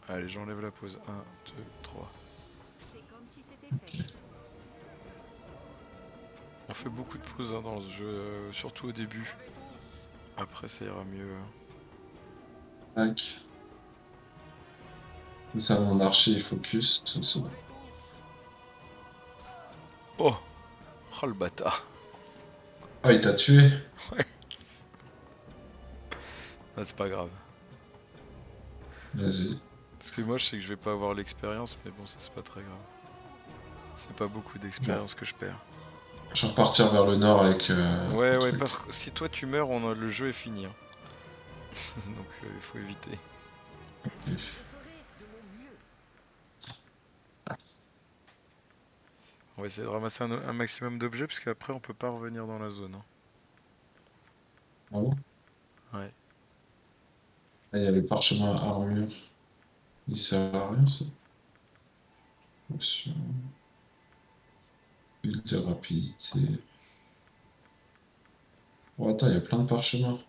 Allez, j'enlève la pause. 1, 2, 3. C'est comme si c'était fait. On fait beaucoup de pauses hein, dans ce jeu, surtout au début. Crevez tous. Après, ça ira mieux. Tac. Comme ça, mon archer est focus. Crevez tous. Oh! Oh le bâtard! Ah, il t'a tué? Ouais. Ah, c'est pas grave. Vas-y. Parce que moi, je sais que je vais pas avoir l'expérience, mais bon, ça c'est pas très grave. C'est pas beaucoup d'expérience que je perds. Je vais repartir vers le nord avec Ouais, le ouais, truc. si toi tu meurs, le jeu est fini. Hein. Donc il faut éviter. Je ferai de mon mieux. On va essayer de ramasser un maximum d'objets, parce qu'après on peut pas revenir dans la zone. Hein. Ah bon? Ouais. Là, il y a le parchemin armure. Il sert à rien, ça. Option. Build de rapidité. Oh, attends, il y a plein de parchemins.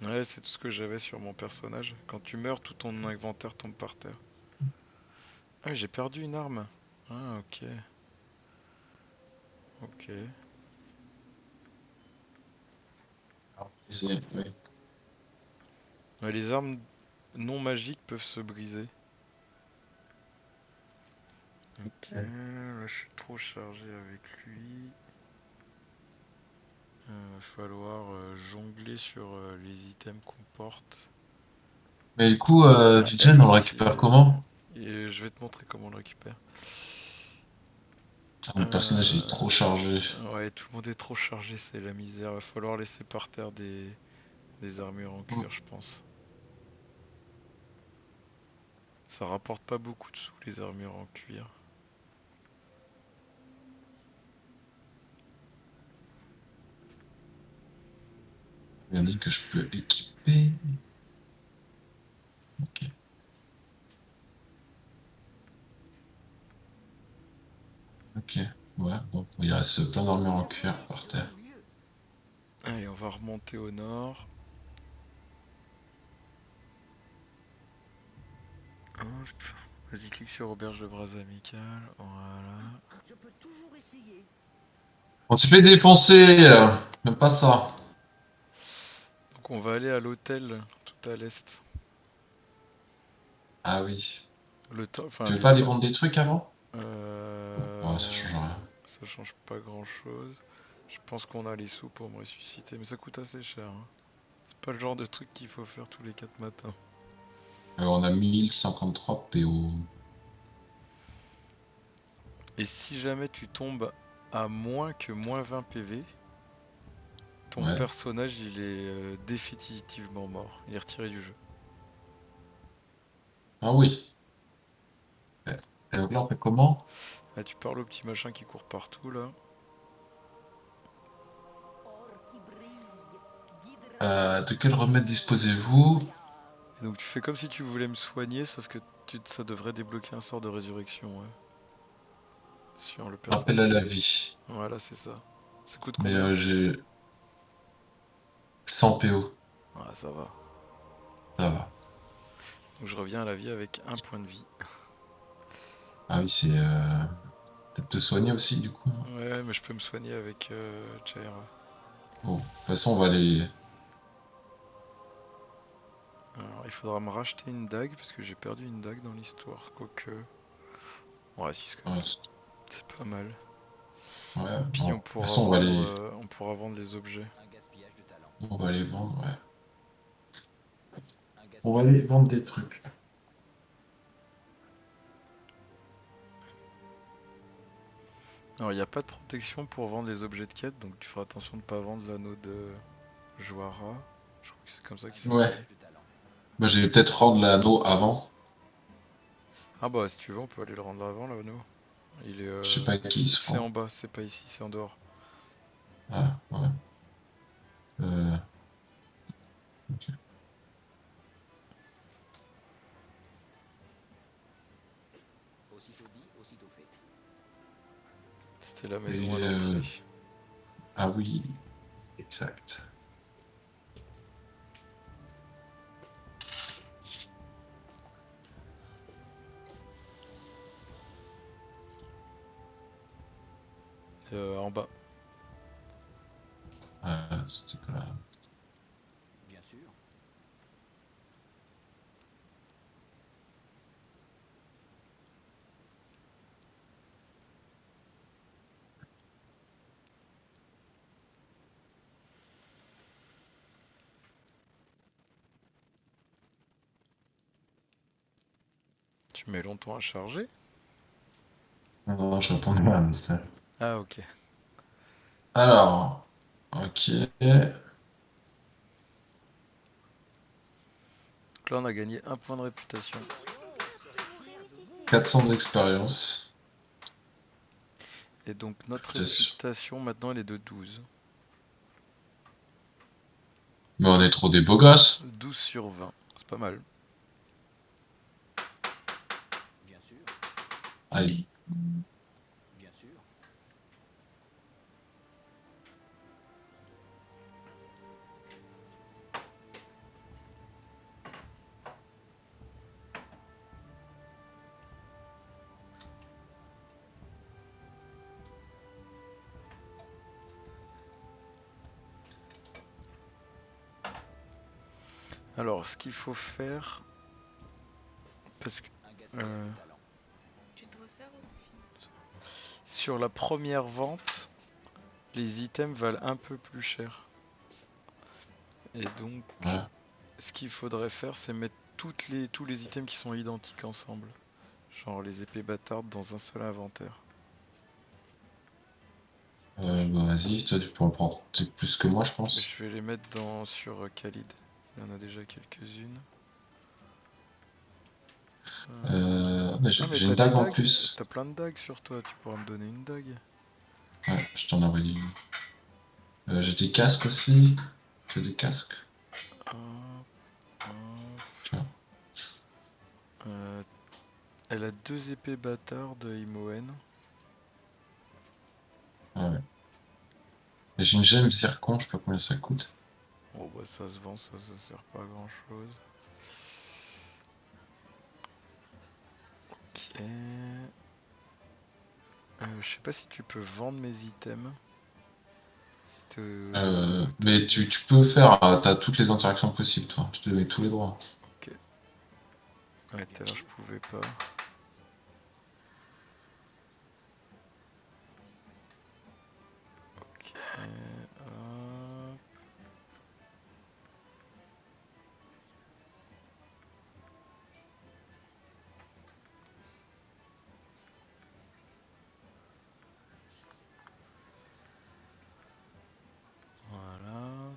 Ouais, c'est tout ce que j'avais sur mon personnage. Quand tu meurs, tout ton inventaire tombe par terre. Ah, j'ai perdu une arme. Ah, ok. Ok. Ouais. Ouais, les armes non magiques peuvent se briser. Ok, là je suis trop chargé avec lui. Va falloir jongler sur les items qu'on porte. Mais du coup, Ah, elle Vigen, on le aussi. récupère comment? Et je vais te montrer comment on le récupère. Ah, mon personnage il est trop chargé. Ouais, tout le monde est trop chargé, c'est la misère. Va falloir laisser par terre des armures en cuir, je pense. Ça rapporte pas beaucoup de sous les armures en cuir. Il y en a que je peux équiper. Ok. Ok. Ouais, bon, il reste plein d'armures en Je cuir ferai par de terre. mon mieux. Allez, on va remonter au nord. Hein, vas-y, clique sur auberge de bras amical. Voilà. Je peux toujours essayer. On s'est fait défoncer! Même pas ça. Donc on va aller à l'hôtel tout à l'est. Ah oui. Le temps, enfin Tu veux le pas aller temps. vendre des trucs avant? Ouais, ça Euh... change rien. Ça change pas grand chose. Je pense qu'on a les sous pour me ressusciter, mais ça coûte assez cher. Hein. C'est pas le genre de truc qu'il faut faire tous les 4 matins. On a 1053 PO. Et si jamais tu tombes à moins que moins 20 PV, ton Ouais. personnage il est définitivement mort. Il est retiré du jeu. Ah oui. Ouais. Et donc là, on fait comment? Ah, tu parles au petit machin qui court partout là. Or qui brille, guidera De quel remède disposez-vous? Et donc tu fais comme si tu voulais me soigner, sauf que ça devrait débloquer un sort de résurrection. Ouais. Sur le Rappel à personnage. la vie. Voilà, c'est ça. Ça coûte Mais combien? j'ai 100 PO. Ah, ça va. Ça va. Donc je reviens à la vie avec un point de vie. Ah oui, c'est peut-être te soigner aussi, du coup. Hein. Ouais, mais je peux me soigner avec Jaira. Bon, de toute façon, on va aller. Alors, il faudra me racheter une dague parce que j'ai perdu une dague dans l'histoire. Quoique. Ouais, si, Ouais, c'est pas mal. ouais, Puis bon. De toute façon, on pourra vendre les objets. un gaspillage de talent. on va aller vendre, ouais. Un On va gaspillage aller de vendre talent. des trucs. Alors, il n'y a pas de protection pour vendre les objets de quête, donc tu feras attention de ne pas vendre l'anneau de Joara. Je crois que c'est comme ça qu'il Ouais. s'appelle. Gaspillage de talent. Moi, je vais peut-être rendre l'anneau avant. Ah bah, si tu veux, on peut aller le rendre avant l'anneau. Il est. Je sais pas qui ils se C'est font. en bas, c'est pas ici, c'est en dehors. Ah, ouais. Ok. Aussitôt dit, aussitôt fait. C'était la maison à Et, l'entrée. ah oui, exact. En bas. C'était pas là. Bien sûr. Tu mets longtemps à charger? Non, je répondais à un message. Ah ok. Alors, ok. Donc là on a gagné 1 point de réputation. Si vous réussissez. 400 d'expérience. Et donc notre Réputation. réputation maintenant elle est de 12. Mais on est trop des beaux gosses. 12 sur 20. C'est pas mal. Bien sûr. Allez. Bien sûr. Alors ce qu'il faut faire... Parce que... Un gaspillage de talent. Tu te resserres ou Sophie? Sur la première vente, les items valent un peu plus cher. Et donc, Ouais. ce qu'il faudrait faire, c'est mettre tous les items qui sont identiques ensemble. Genre les épées bâtardes dans un seul inventaire. Bah, vas-y, toi tu peux en prendre plus que moi, je Mais pense. je vais les mettre sur Khalid. Il y en a déjà quelques-unes. Mais Ah mais j'ai t'as une des dague en dagues? plus. T'as plein de dagues sur toi, tu pourras me donner une dague. Ouais, je t'en envoie une. J'ai des casques aussi. J'ai des casques. Hop, hop. Tiens. Euh, elle a 2 épées bâtardes Imoen. Ouais. Et j'ai une gemme zircon, je sais pas combien ça coûte. Oh bah ça se vend, ça sert pas à grand chose. Ok. Je sais pas si tu peux vendre mes items. Si Mais tu peux faire, t'as toutes les interactions possibles, toi. Je te donne tous les droits. Ok. Ouais, tout à l'heure je pouvais pas. Ok. Hop. Voilà.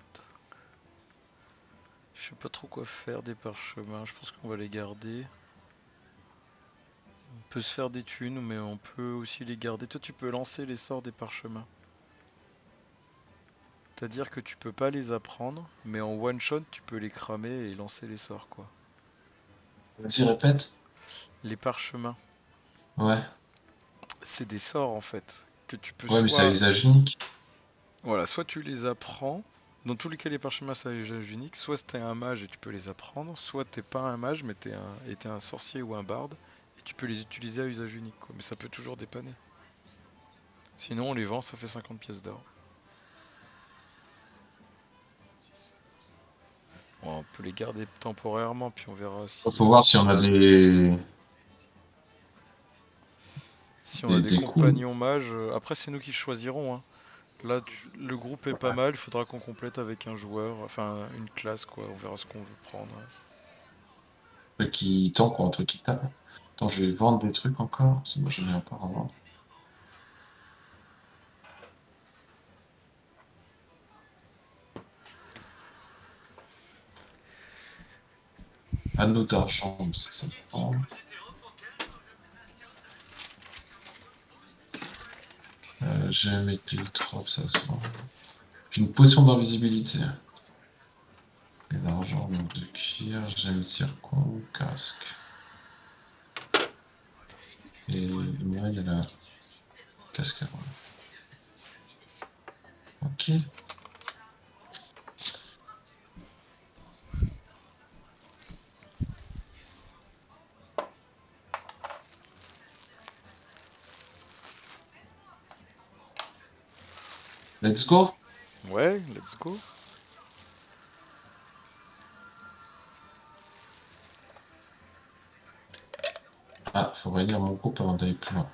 Je sais pas trop quoi faire des parchemins. Je pense qu'on va les garder. On peut se faire des thunes, mais on peut aussi les garder. Toi, tu peux lancer les sorts des parchemins. C'est-à-dire que tu peux pas les apprendre, mais en one shot, tu peux les cramer et lancer les sorts, quoi. Vas-y, répète. Les parchemins, Ouais. c'est des sorts en fait. Que tu peux Ouais, mais c'est à soit. usage unique. Voilà, soit tu les apprends. Dans tous les cas, les parchemins, c'est à usage unique. Soit t'es un mage et tu peux les apprendre. Soit t'es pas un mage, mais t'es un sorcier ou un barde. Et tu peux les utiliser à usage unique, quoi. Mais ça peut toujours dépanner. Sinon, on les vend, ça fait 50 pièces d'or. Bon, on peut les garder temporairement, puis on verra si, Faut voir si on a si on a des des coups. compagnons mages. Après, c'est nous qui choisirons, hein. Là, le groupe est pas mal, il faudra qu'on complète avec un joueur, enfin une classe, quoi. On verra ce qu'on veut prendre. Un truc qui tank ou un truc qui tape. Attends, je vais vendre des trucs encore. Parce que moi, j'en ai encore à vendre. Anneau d'argent, ça se prend. J'aime épile trop, ça se vend. Une potion d'invisibilité. Et d'argent, donc de cuir, gemme zircon, casque. Et moi, il y a la casque à rôle. Ok. Let's go. Ouais, let's go. Ah, faut réunir mon groupe avant d'aller plus loin.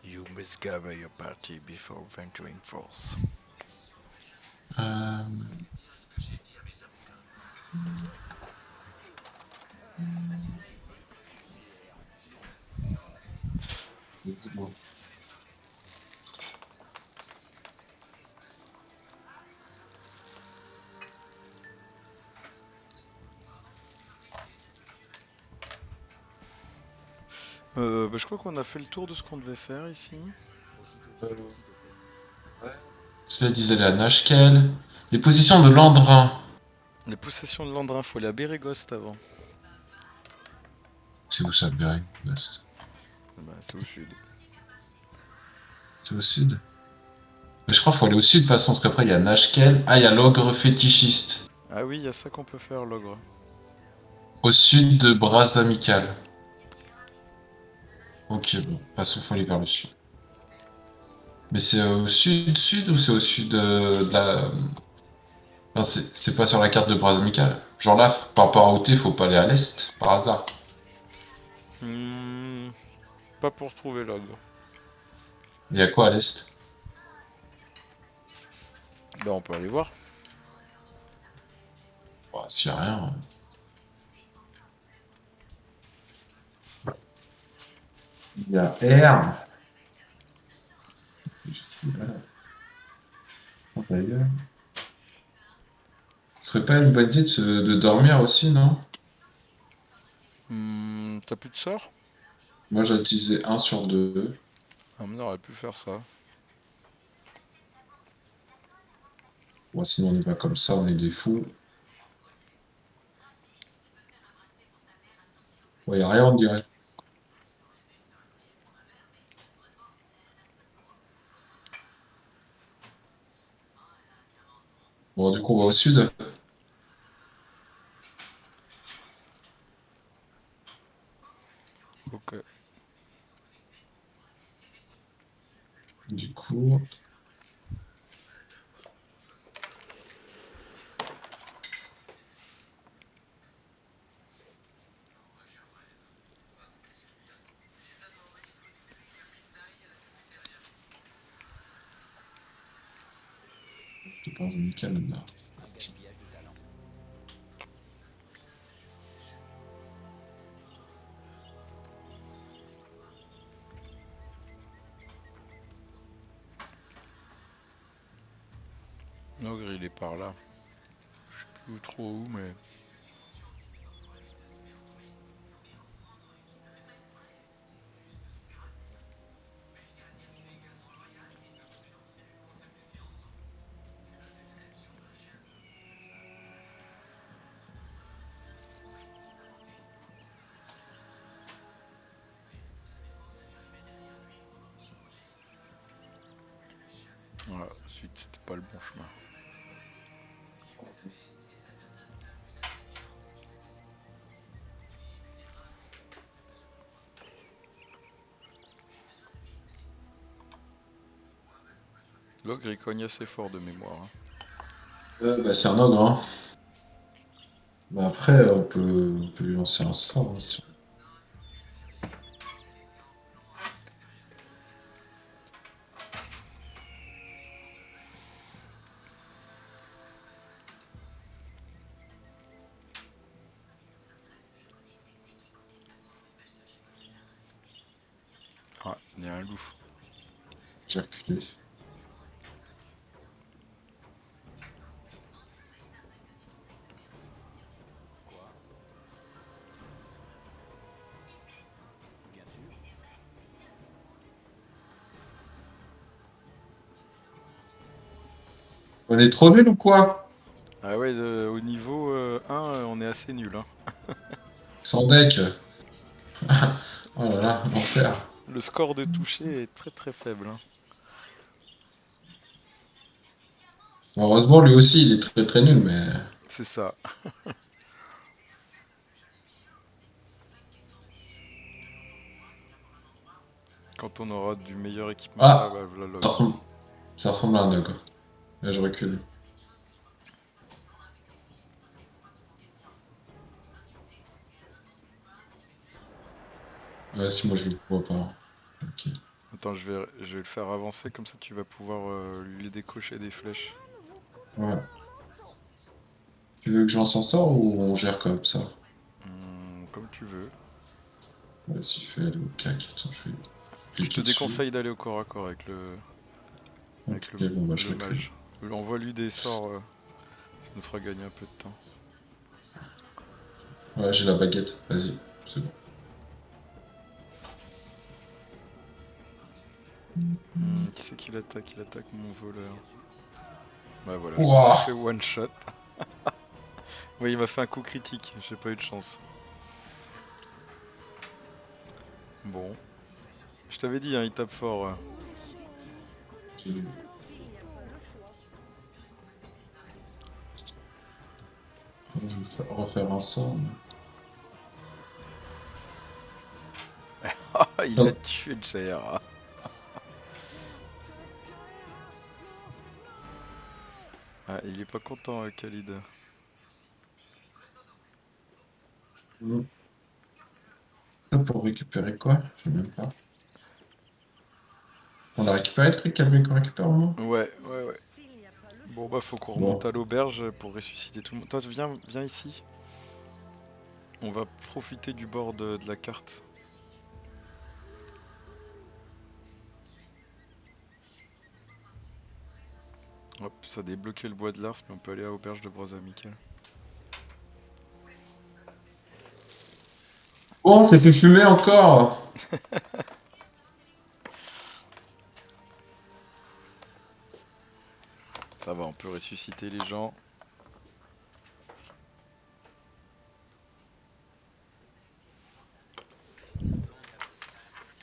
You must gather your party before venturing forth. Euh... Let's go. Je crois qu'on a fait le tour de ce qu'on devait faire ici. Aussitôt dit, aussitôt fait. Cela disait la Nashkel. Les positions de Landrin. Les possessions de Landrin, faut aller à Bérégost avant. C'est où ça, Bering? Bah, c'est au sud. C'est au sud. Mais je crois qu'il faut aller au sud de toute façon, parce qu'après il y a Nashkel. Ah, il y a l'ogre fétichiste. Ah oui, il y a ça qu'on peut faire, l'ogre. Au sud de Bras Amical. Ok, bon. De toute façon, faut aller vers le sud. Mais c'est au sud-sud ou c'est au sud de la. Non, c'est pas sur la carte de Bras Amical. Genre là, par rapport à OT, faut pas aller à l'est, par hasard. Pas pour trouver l'ogre. Il y a quoi à l'est? Bah, on peut aller voir. Bah, s'il y a rien. Il y a R. Oh, d'ailleurs. Ce serait pas une bonne idée de dormir aussi, non? T'as plus de sort? Moi, j'ai utilisé 1 sur 2. Ah, mais on aurait pu faire ça. Bon, sinon, on est pas comme ça, on est des fous. Ouais, y a rien, on dirait. Bon, du coup, on va au sud. Ok. Du coup, je pense nickel là. Un gaspillage de talent. L'ogre, il est par là. Je sais plus trop où, mais... Ouais, ensuite, c'était pas le bon chemin. L'ogre, il cogne assez fort de mémoire. Hein. Bah, c'est un ogre, hein. Bah, après, on peut lui lancer un sort. Hein, si Ouais, il y a un loup. j'ai reculé. Quoi? Bien sûr. On est trop nuls ou quoi? Ah ouais, au niveau 1, on est assez nul. Hein. Sans deck. Oh là là, l'enfer. Le score de toucher est très très faible. Hein. Bon, heureusement, lui aussi, il est très très nul, mais. C'est ça. Quand on aura du meilleur équipement, ah Ah! bah voilà Ça l'ogre. ressemble, ça ressemble à un ogre. Là, je recule. Ouais, si moi je le vois pas. Ok. Attends, je vais le faire avancer, comme ça tu vas pouvoir lui décocher des flèches. Ouais. Tu veux que j'en s'en sors ou on gère comme ça? Comme tu veux. Vas-y, fais aller au cac. Attends, je vais Je te cliquer dessus. déconseille d'aller au corps à corps avec Ok, avec bon, bah, je le recule. mage. Envoie-lui des sorts, ça nous fera gagner un peu de temps. Ouais, j'ai la baguette. Vas-y, c'est bon. Qui c'est qui l'attaque? Il attaque mon voleur. Bien sûr. Bah voilà, je me suis Ouah! fait one shot. Oui, il m'a fait un coup critique, j'ai pas eu de chance. Bon, je t'avais dit, hein, il tape fort. J'ai- S'il n'y a pas le choix. Je vais refaire un sort. Ah, il a Oh. tué Jaira. Ah, il est pas content, Khalid. Mm. Ça pour récupérer quoi? Je sais même pas. On a récupéré le truc qu'il y avait qu'on récupère au moins? Ouais. S'il n'y a pas le Bon choix. bah faut qu'on remonte Bon. à l'auberge pour ressusciter tout le monde. Toi viens ici. On va profiter du bord de la carte. Hop, ça a débloqué le bois de Lars, mais on peut aller à l'auberge de Bras Amical. Oh, on s'est fait fumer encore! Ça va, on peut ressusciter les gens.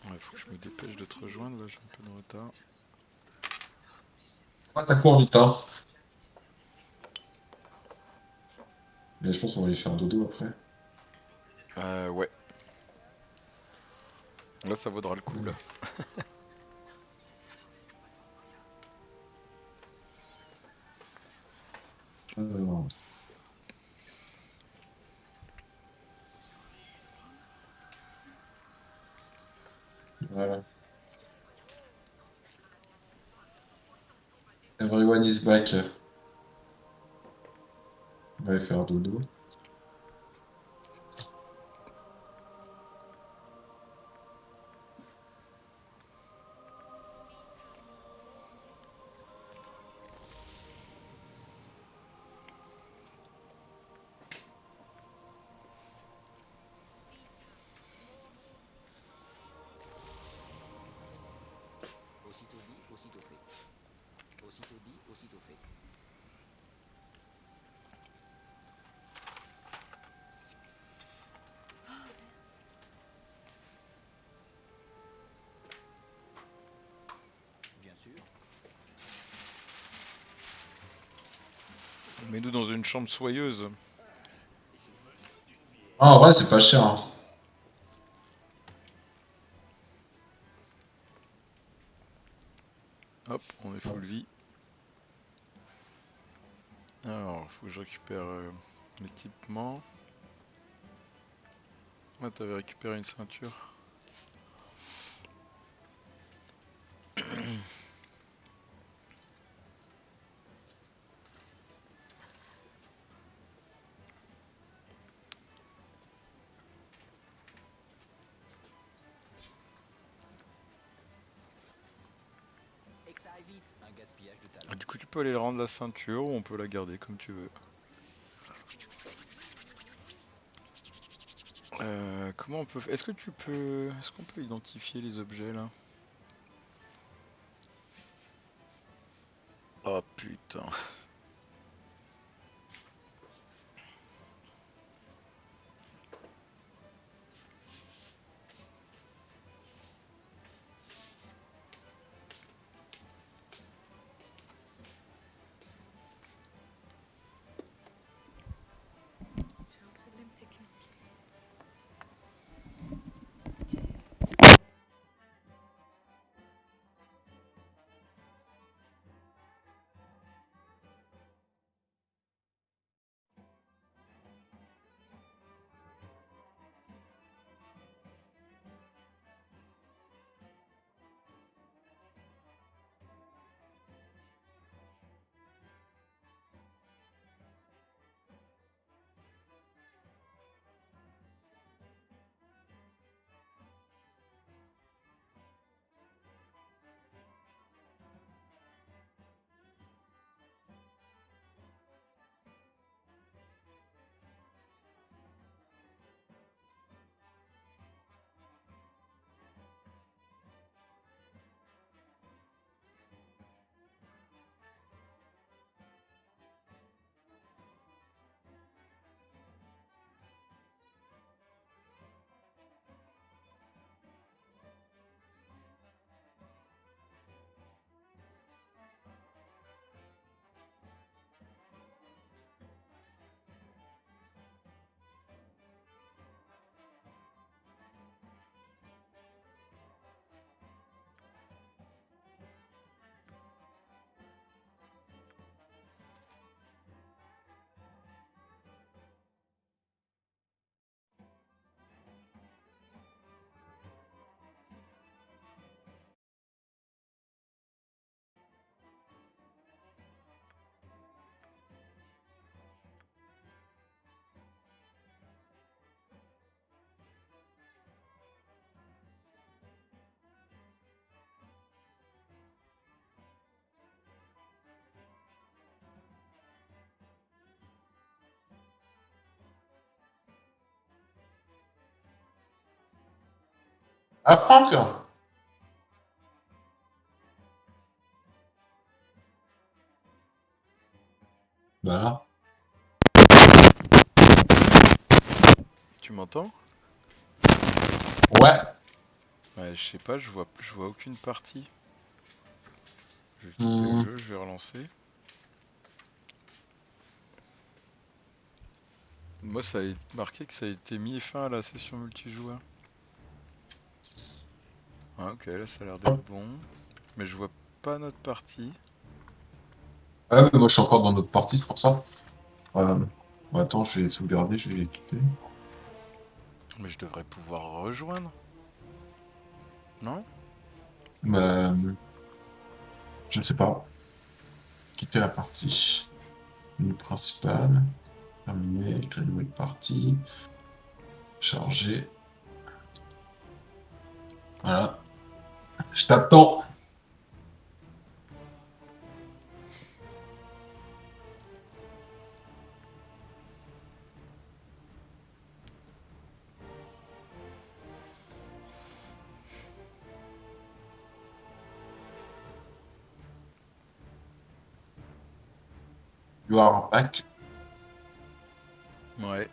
Ouais, faut que je me dépêche de te rejoindre, là j'ai un peu de retard. Ouais, ça court vite, hein. Mais je pense qu'on va y faire dodo après. Ouais. Là ça vaudra le coup là. Alors, voilà. Everyone is back. On va y faire dodo. Aussitôt dit, aussitôt fait. Aussitôt dit, aussitôt fait. Bien sûr. Mets-nous dans une chambre soyeuse. Ah, en vrai, c'est pas cher, hein. Hop, on est full vie. Alors, faut que je récupère l'équipement. Ah, t'avais récupéré une ceinture. Et que ça aille vite, un gaspillage de talent. Ah, du coup, tu peux aller le rendre la ceinture ou on peut la garder comme tu veux. Comment on peut... Est-ce que tu peux... Est-ce qu'on peut identifier les objets là? Oh putain. J'ai un problème technique. Ah, Franck! Bah là. Tu m'entends? Ouais. Ouais, je sais pas, je vois aucune partie. Je vais quitter le Hmm. jeu, je vais relancer. Moi, ça a marqué que ça a été mis fin à la session multijoueur. Ah, ok, là ça a l'air d'être bon. Mais je vois pas notre partie. Ah, mais moi je suis encore dans notre partie, c'est pour ça. Bon, attends, je vais sauvegarder, je vais quitter. Mais je devrais pouvoir rejoindre. Non? Mais, je ne sais pas. Quitter la partie. Menu principal. Terminé avec la nouvelle partie. Charger. Voilà. Je t'attends. You are back. Ouais.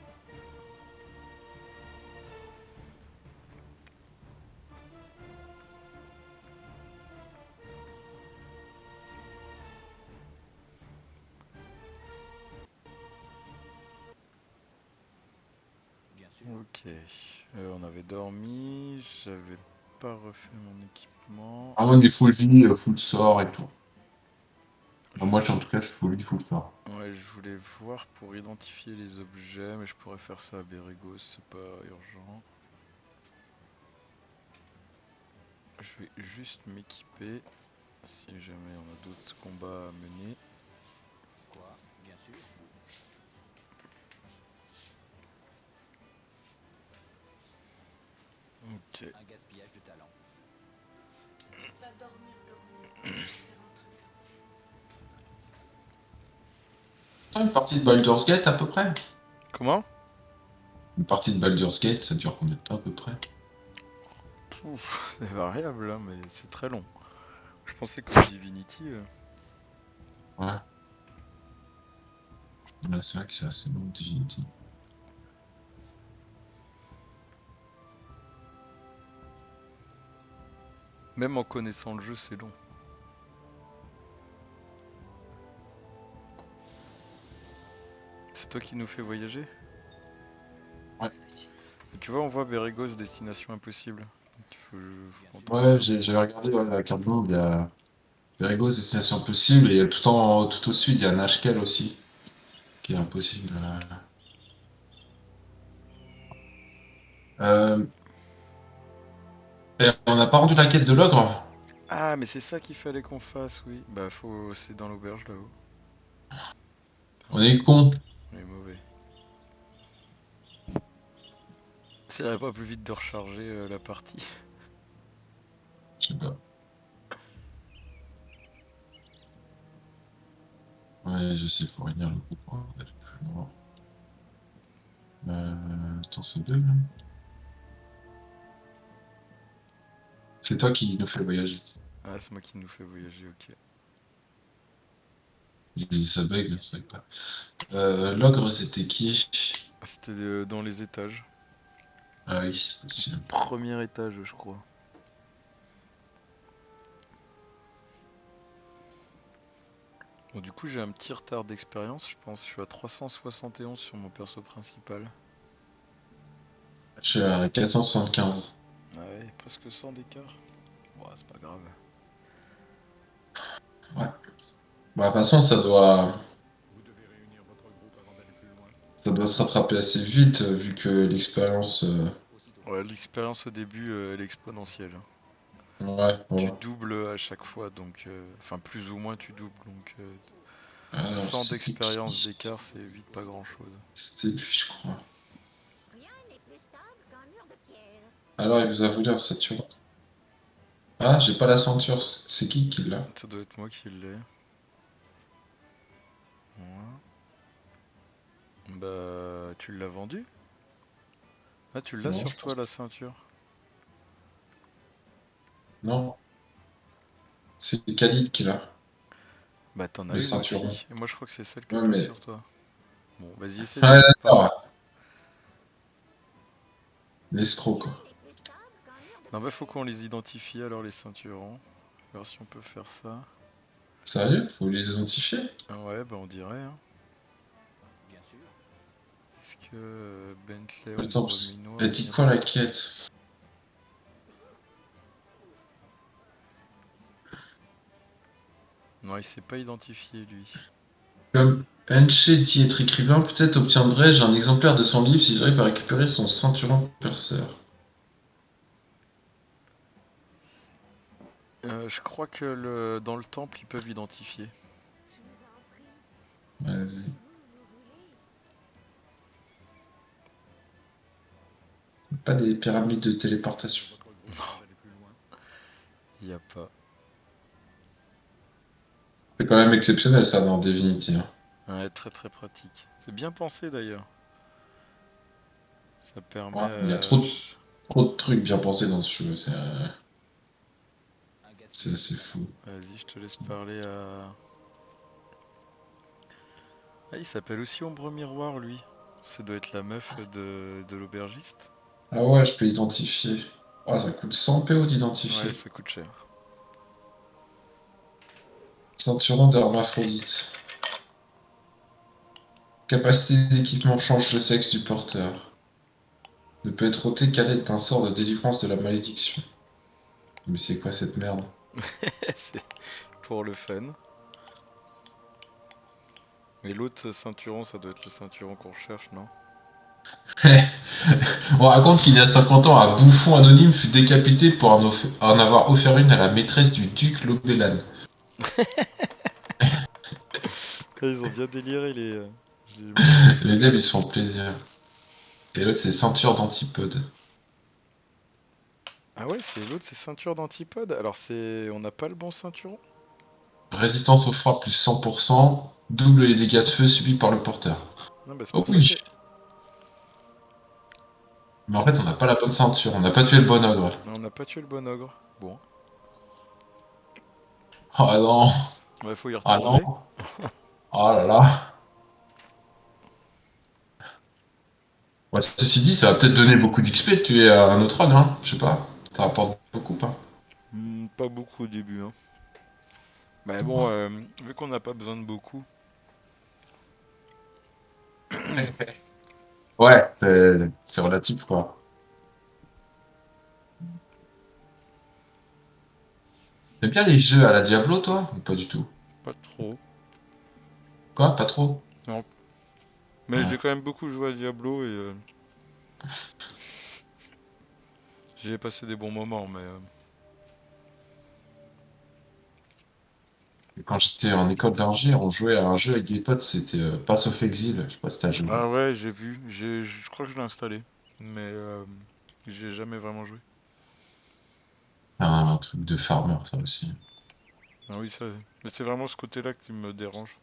Bien sûr. Ok. On avait dormi, j'avais pas refait mon équipement. Ah, on est full vie, full sort et tout. Enfin, moi, en tout cas, je suis full vie, full sort. Ouais, je voulais voir pour identifier les objets, mais je pourrais faire ça à Bérigos, c'est pas urgent. Je vais juste m'équiper, si jamais on a d'autres combats à mener. Quoi? Bien sûr. Ok. Un gaspillage de talent. Pas dormir. Je vais faire un truc. Une partie de Baldur's Gate à peu près. Comment? Une partie de Baldur's Gate, ça dure combien de temps à peu près? Ouf, c'est variable, hein, mais c'est très long. Je pensais que Divinity... Ouais. Là, c'est vrai que c'est assez long, Divinity. Même en connaissant le jeu, c'est long. C'est toi qui nous fais voyager? Ouais. Et tu vois, on voit Berigos, Destination Impossible. Donc, faut qu'on Ouais, trouve. j'avais regardé la carte du monde, il y a Verigos, Destination Impossible, et tout au sud, il y a Nashkel aussi, qui est impossible. Euh, et on n'a pas rendu la quête de l'ogre? Ah, mais c'est ça qu'il fallait qu'on fasse, oui. Bah, c'est dans l'auberge là-haut. On est con. On est mauvais. Ça irait pas plus vite de recharger la partie. Je sais pas. Ouais, je sais, faut réunir le groupe pour aller plus loin. Attends, c'est deux, là. C'est toi qui nous fais voyager. Ah, c'est moi qui nous fais voyager, ok. Ça bug, là, c'est pas. L'ogre, c'était qui? Ah, c'était dans les étages. Ah oui, c'est possible. Premier étage, je crois. Bon, du coup, j'ai un petit retard d'expérience, je pense. Je suis à 371 sur mon perso principal. Je suis à 475. Ah ouais, presque 100 d'écart. Bon, c'est pas grave. Ouais. Bah, de toute façon, Vous devez réunir votre groupe avant d'aller plus loin. ça doit se rattraper assez vite, vu que l'expérience. Aussitôt fait. Ouais, l'expérience au début, elle est exponentielle. Ouais, Tu voilà. doubles à chaque fois, donc... Enfin, plus ou moins tu doubles, donc... Alors, 100 c'était d'expérience qui? d'écart, c'est vite pas grand-chose. C'était lui, je crois. Rien n'est plus stable qu'un mur de pierre. Alors, il vous a volé un ceinture. Ah, j'ai pas la ceinture. C'est qui l'a? Ça doit être moi qui l'ai. Ouais. Bah, tu l'as vendu? Ah, tu l'as Non, sur je pense. toi la ceinture? Non, c'est Khalid qui l'a. Bah, t'en as Le une ceinturon. aussi. Et moi, je crois que c'est celle que Ouais, t'as mais. sur toi. Bon, vas-y, essaie de Ah, lui parler. d'accord. L'escroc, Rien quoi. n'est plus stable qu'un mur de Non, bah, faut pierre. qu'on les identifie alors, les ceinturons. Voir si on peut faire ça. Sérieux? Faut les identifier? Ah ouais, bah, on dirait, hein. Bien sûr. Est-ce que Bentley, Attends, ombre minois, elle dit quoi la identifié? quête? Non, il s'est pas identifié, lui. Comme Enche dit être écrivain, peut-être obtiendrai-je un exemplaire de son livre si j'arrive à récupérer son ceinturon perceur. Je crois que dans le temple, ils peuvent identifier. Je vous en prie. Vas-y. Vous voulez. Pas des pyramides de téléportation. Votre groupe avant d'aller plus loin. Y a pas. C'est quand même exceptionnel ça dans Divinity, hein. Ouais, très très pratique. C'est bien pensé d'ailleurs. Ça permet... Ouais, il y a trop de trucs bien pensés dans ce jeu, c'est Agassiz. assez fou. Vas-y, je te laisse parler à... Ah, il s'appelle aussi Ombre Miroir, lui. Ça doit être la meuf de l'aubergiste. Ah ouais, je peux identifier. Ah, ça coûte 100 PO Ouais, d'identifier. ça coûte cher. Ceinturon d'hermaphrodite. Capacité d'équipement change le sexe du porteur. Ne peut être ôté qu'à l'aide d'un sort de délivrance de la malédiction. Mais c'est quoi cette merde? C'est pour le fun. Et l'autre ceinturon, ça doit être le ceinturon qu'on recherche, non? On raconte qu'il y a 50 ans, un bouffon anonyme fut décapité pour en avoir offert une à la maîtresse du duc Lobellan. Ils ont bien déliré Les devs, ils se font plaisir. Et l'autre, c'est ceinture d'antipode. Ah ouais, c'est l'autre, c'est ceinture d'antipode. Alors c'est... On n'a pas le bon ceinturon? Résistance au froid plus 100%, double les dégâts de feu subis par le porteur. Non, bah c'est Oh pour ça oui! que... Mais en fait, on n'a pas la bonne ceinture, on n'a pas tué le bon ogre. On n'a pas tué le bon ogre. Bon. Oh non! Ouais, faut y Ah retourner. non. Oh là là. Ouais, ceci dit, ça va peut-être donner beaucoup d'XP de tuer un autre ogre, hein. Je sais pas. Ça rapporte beaucoup, pas. Pas beaucoup au début, hein. Mais bon, vu qu'on n'a pas besoin de beaucoup. Ouais, c'est relatif, quoi. T'aimes bien les jeux à la Diablo, toi? Ou pas du tout? Pas trop. Quoi? Pas trop? Non. Mais Ouais. j'ai quand même beaucoup joué à Diablo et j'ai passé des bons moments, mais Quand j'étais en école d'ingé, on jouait à un jeu avec des potes, c'était Pass of Exile. Je sais pas si t'as joué. ah ouais, j'ai vu, je crois que je l'ai installé, mais j'ai jamais vraiment joué. Un truc de farmer, ça aussi. Ah oui, ça, mais c'est vraiment ce côté-là qui me dérange.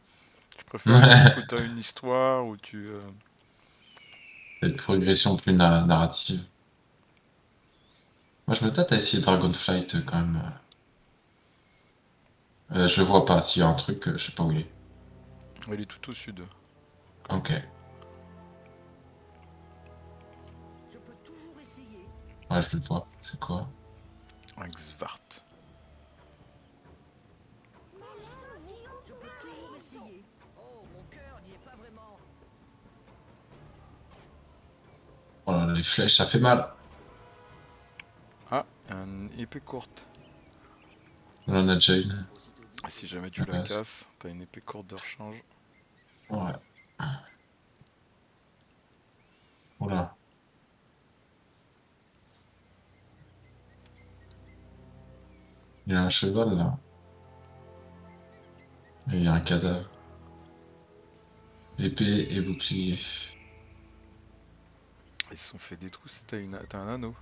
Je préfère les trucs où t'as une histoire, où tu... Cette progression plus narrative. Moi, je me tâte à essayer Dragonflight quand même. Je vois pas. S'il y a un truc, je sais pas où il est. Elle est tout au sud. Ok. Je peux toujours essayer. Ouais, je le vois. C'est quoi? Un Xvart. Je peux toujours essayer. Oh, mon cœur n'y est pas vraiment. Oh là là, les flèches, ça fait mal. Ah, une épée courte. On en a déjà une. Aussitôt dit, Ah, si aussitôt jamais fait. tu la Ouais. casses, t'as une épée courte de rechange. Ouais. Voilà. Il y a un cheval là. Et il y a un cadavre. Épée et bouclier. Ils se sont fait des trous si t'as un anneau.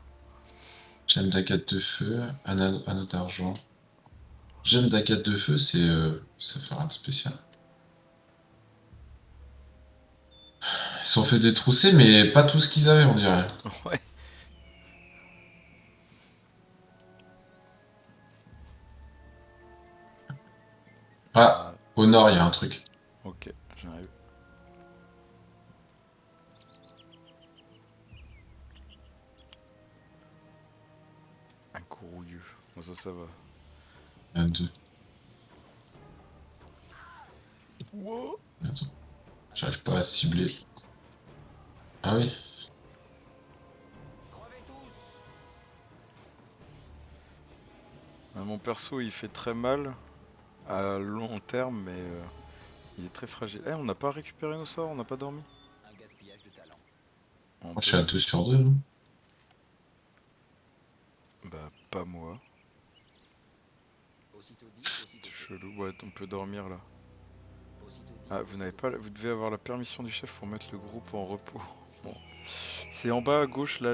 Gemme d'agate de feu. Anneau d'argent. Gemme d'agate de feu, ça fait rien de spécial. Ils se sont fait détrousser, mais pas tout ce qu'ils avaient, on dirait. Ouais. Ah, au nord, il y a un truc. Ok, j'arrive. Un courrouilleux. Bon, ça va. Il y en a deux. Wow. Attends, j'arrive pas à cibler. Ah oui. Crevez tous. Mon perso, il fait très mal à long terme, mais il est très fragile. Eh, on n'a pas récupéré nos sorts, on n'a pas dormi. Un gaspillage de talent. On Moi, je peut... suis à 2 sur 2. Bah, pas moi. Aussitôt dit, aussitôt C'est fait. chelou. Ouais, on peut dormir là. Aussitôt dit, Ah, vous n'avez aussitôt pas... fait. Vous devez avoir la permission du chef pour mettre le groupe en repos. Bon. C'est en bas à gauche, là,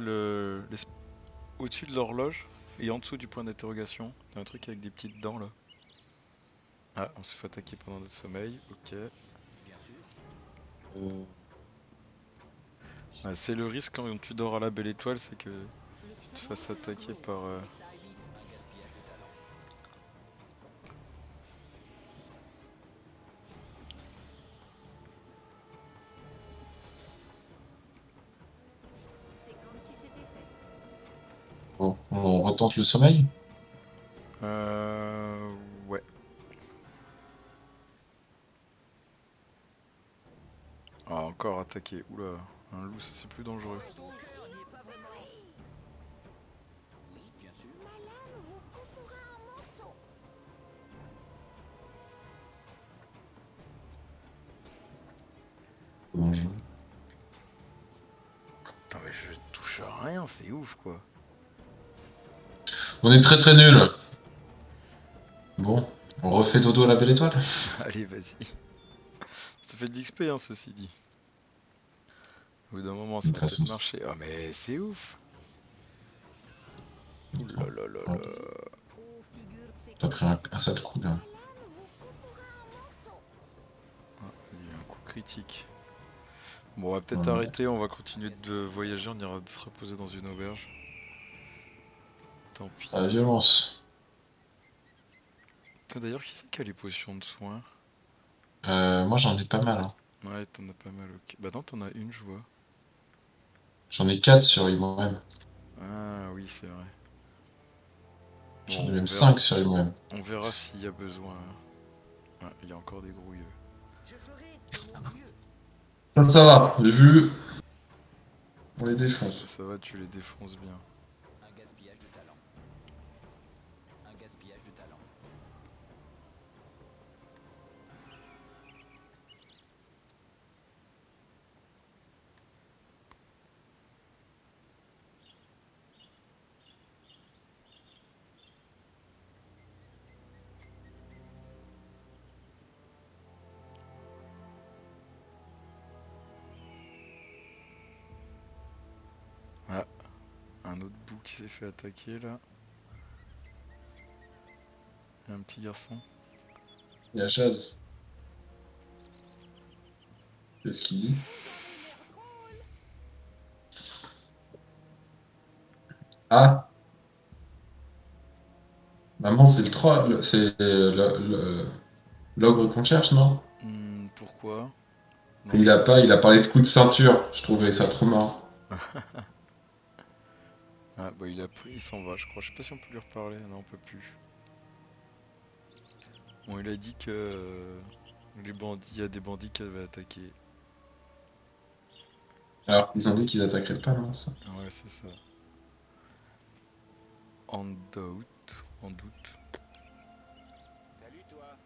au-dessus de l'horloge. Et en dessous du point d'interrogation. Il y a un truc avec des petites dents là. Ah, on s'est fait attaquer pendant notre sommeil. Ok. Bien sûr. Ah, c'est le risque quand tu dors à la belle étoile, c'est que Le tu te soleil fasses est un attaquer jour. par... Et que ça aille vite. Un gaspillage de talent. C'est comme si c'était fait. Bon, on retente le sommeil. Euh... Ouais. Ah, encore attaqué. Oula, un loup, ça c'est plus dangereux. Ton cœur n'y est pas vraiment. Oui, bien sûr. Ma lame vous coupera en morceaux. Bon, Putain, mais je touche à rien, c'est ouf quoi. on est très très nuls. Bon, on refait dodo à la belle étoile. Allez, vas-y. Ça fait de l'XP, hein, ceci dit. Au bout d'un moment, De ça toute va façon, peut-être marcher. Ah, mais c'est ouf. Ouh là là là là. Oh, figure, c'est t'as comme pris si un c'était sale coup Ma là. lame vous coupera en morceaux. Ah, il y a eu un coup critique. Bon, on va peut-être Ouais. arrêter, on va continuer de voyager, on ira se reposer dans une auberge. Tant pis. La violence. D'ailleurs, qui c'est qui a les potions de soins? Moi j'en ai pas mal. Hein. Ouais, t'en as pas mal, ok. Bah non, t'en as une, je vois. J'en ai 4 sur IMOM. Ah oui, c'est vrai. J'en ai Bon, même 5 sur IMOM. on verra s'il y a besoin. Ah, il y a encore des grouilleux. Je ferai de mon mieux. Ça va, j'ai vu. On les Ça, défonce. ça va, tu les défonces bien. Un gaspillage de talent. Un gaspillage de talent. Ah, un autre bout qui s'est fait attaquer là. Un petit garçon. Il y a Chaz. Qu'est-ce qu'il dit? Ah, maman, c'est le troll. C'est l'ogre qu'on cherche, non? Pourquoi? Non, Il a parlé de coup de ceinture. Je trouvais ça trop marrant. Ah bah il a pris, il s'en va je crois. Je sais pas si on peut lui reparler. Non, on peut plus. Bon, il a dit que les bandits, il y a des bandits qui avaient attaqué. Alors, ils ont dit qu'ils attaqueraient pas, non, ça. Ouais, c'est ça. En doute, en doute. Salut toi.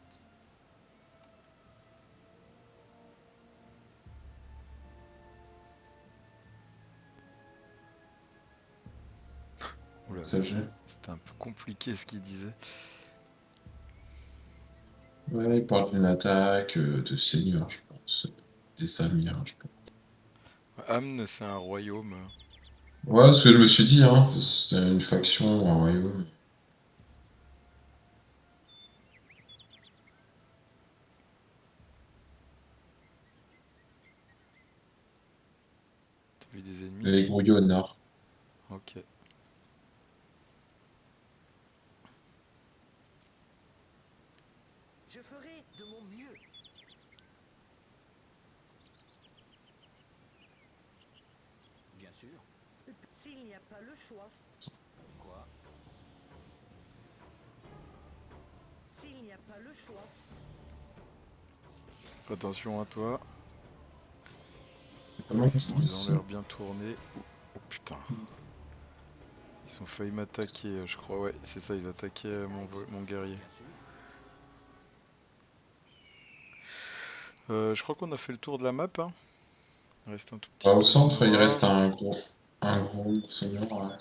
Oula, Ça gêne. c'était un peu compliqué ce qu'il disait. Ouais, il parle d'une attaque de seigneur, je pense. Des Samiens, je pense. Amn, c'est un royaume. Ouais, ce que je me suis dit, hein. C'était une faction, un royaume. T'as vu des Les ennemis? grouillots au nord. Ok. Je ferai de mon mieux. Bien sûr. S'il n'y a pas le choix, Quoi? s'il n'y a pas le choix, Attention à toi. Comment Ils ont l'air bien tournés. Oh, oh, putain. Ils ont failli m'attaquer, je crois. Ouais, c'est ça, ils attaquaient mon guerrier. Bien sûr. Je crois qu'on a fait le tour de la map. Hein. Il reste un tout petit Au peu de centre, il reste noir. un gros seigneur. Ouais.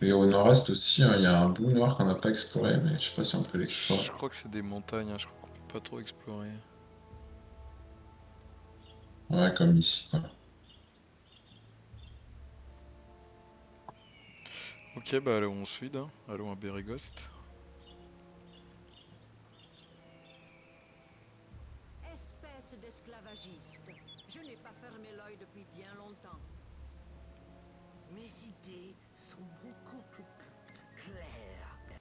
Et au nord-est aussi, hein, il y a un bout noir qu'on n'a pas exploré, mais je sais pas si on peut l'explorer. Je crois que c'est des montagnes, hein, je crois qu'on peut pas trop explorer. Ouais, comme ici, quoi. Ok, bah allons au sud, hein. Allons à Bérégost. Espèce d'esclavagiste. Je n'ai pas fermé l'œil depuis bien longtemps. Mes idées sont beaucoup plus claires.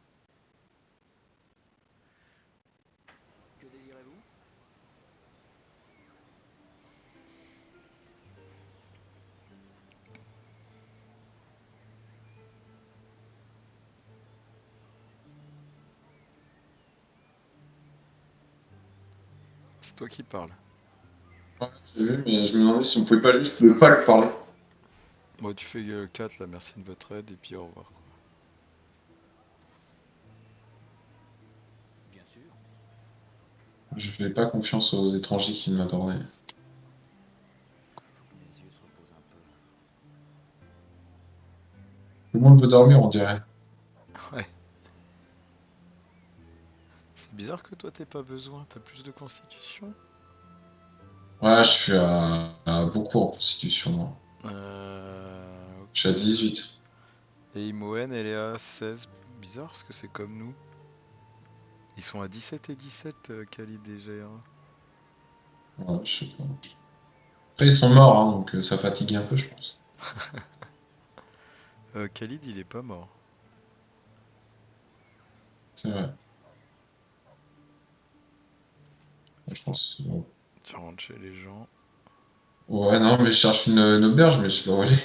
Que désirez-vous? C'est toi qui parles. Ouais, j'ai vu, mais je me demandais si on pouvait pas juste ne pas le parler. Bon, tu fais 4 là, merci de votre aide et puis au revoir. Quoi. Bien sûr. Je fais pas confiance aux étrangers qui m'abordaient. Faut que mes yeux se reposent un peu. Tout le monde veut dormir, on dirait. Ouais. C'est bizarre que toi t'aies pas besoin, t'as plus de constitution. Ouais, je suis à beaucoup en constitution, moi. Je suis à Ok. 18. Et Imoen elle est à 16. Bizarre parce que c'est comme nous. Ils sont à 17 et 17, Khalid et Jaira. Ouais, je sais pas. Après, ils sont morts, hein, donc ça fatigue un peu, je pense. Khalid il est pas mort. C'est vrai. Je pense. Bon. Tu rentres chez les gens. Ouais, non, mais je cherche une auberge, mais je sais pas où elle est.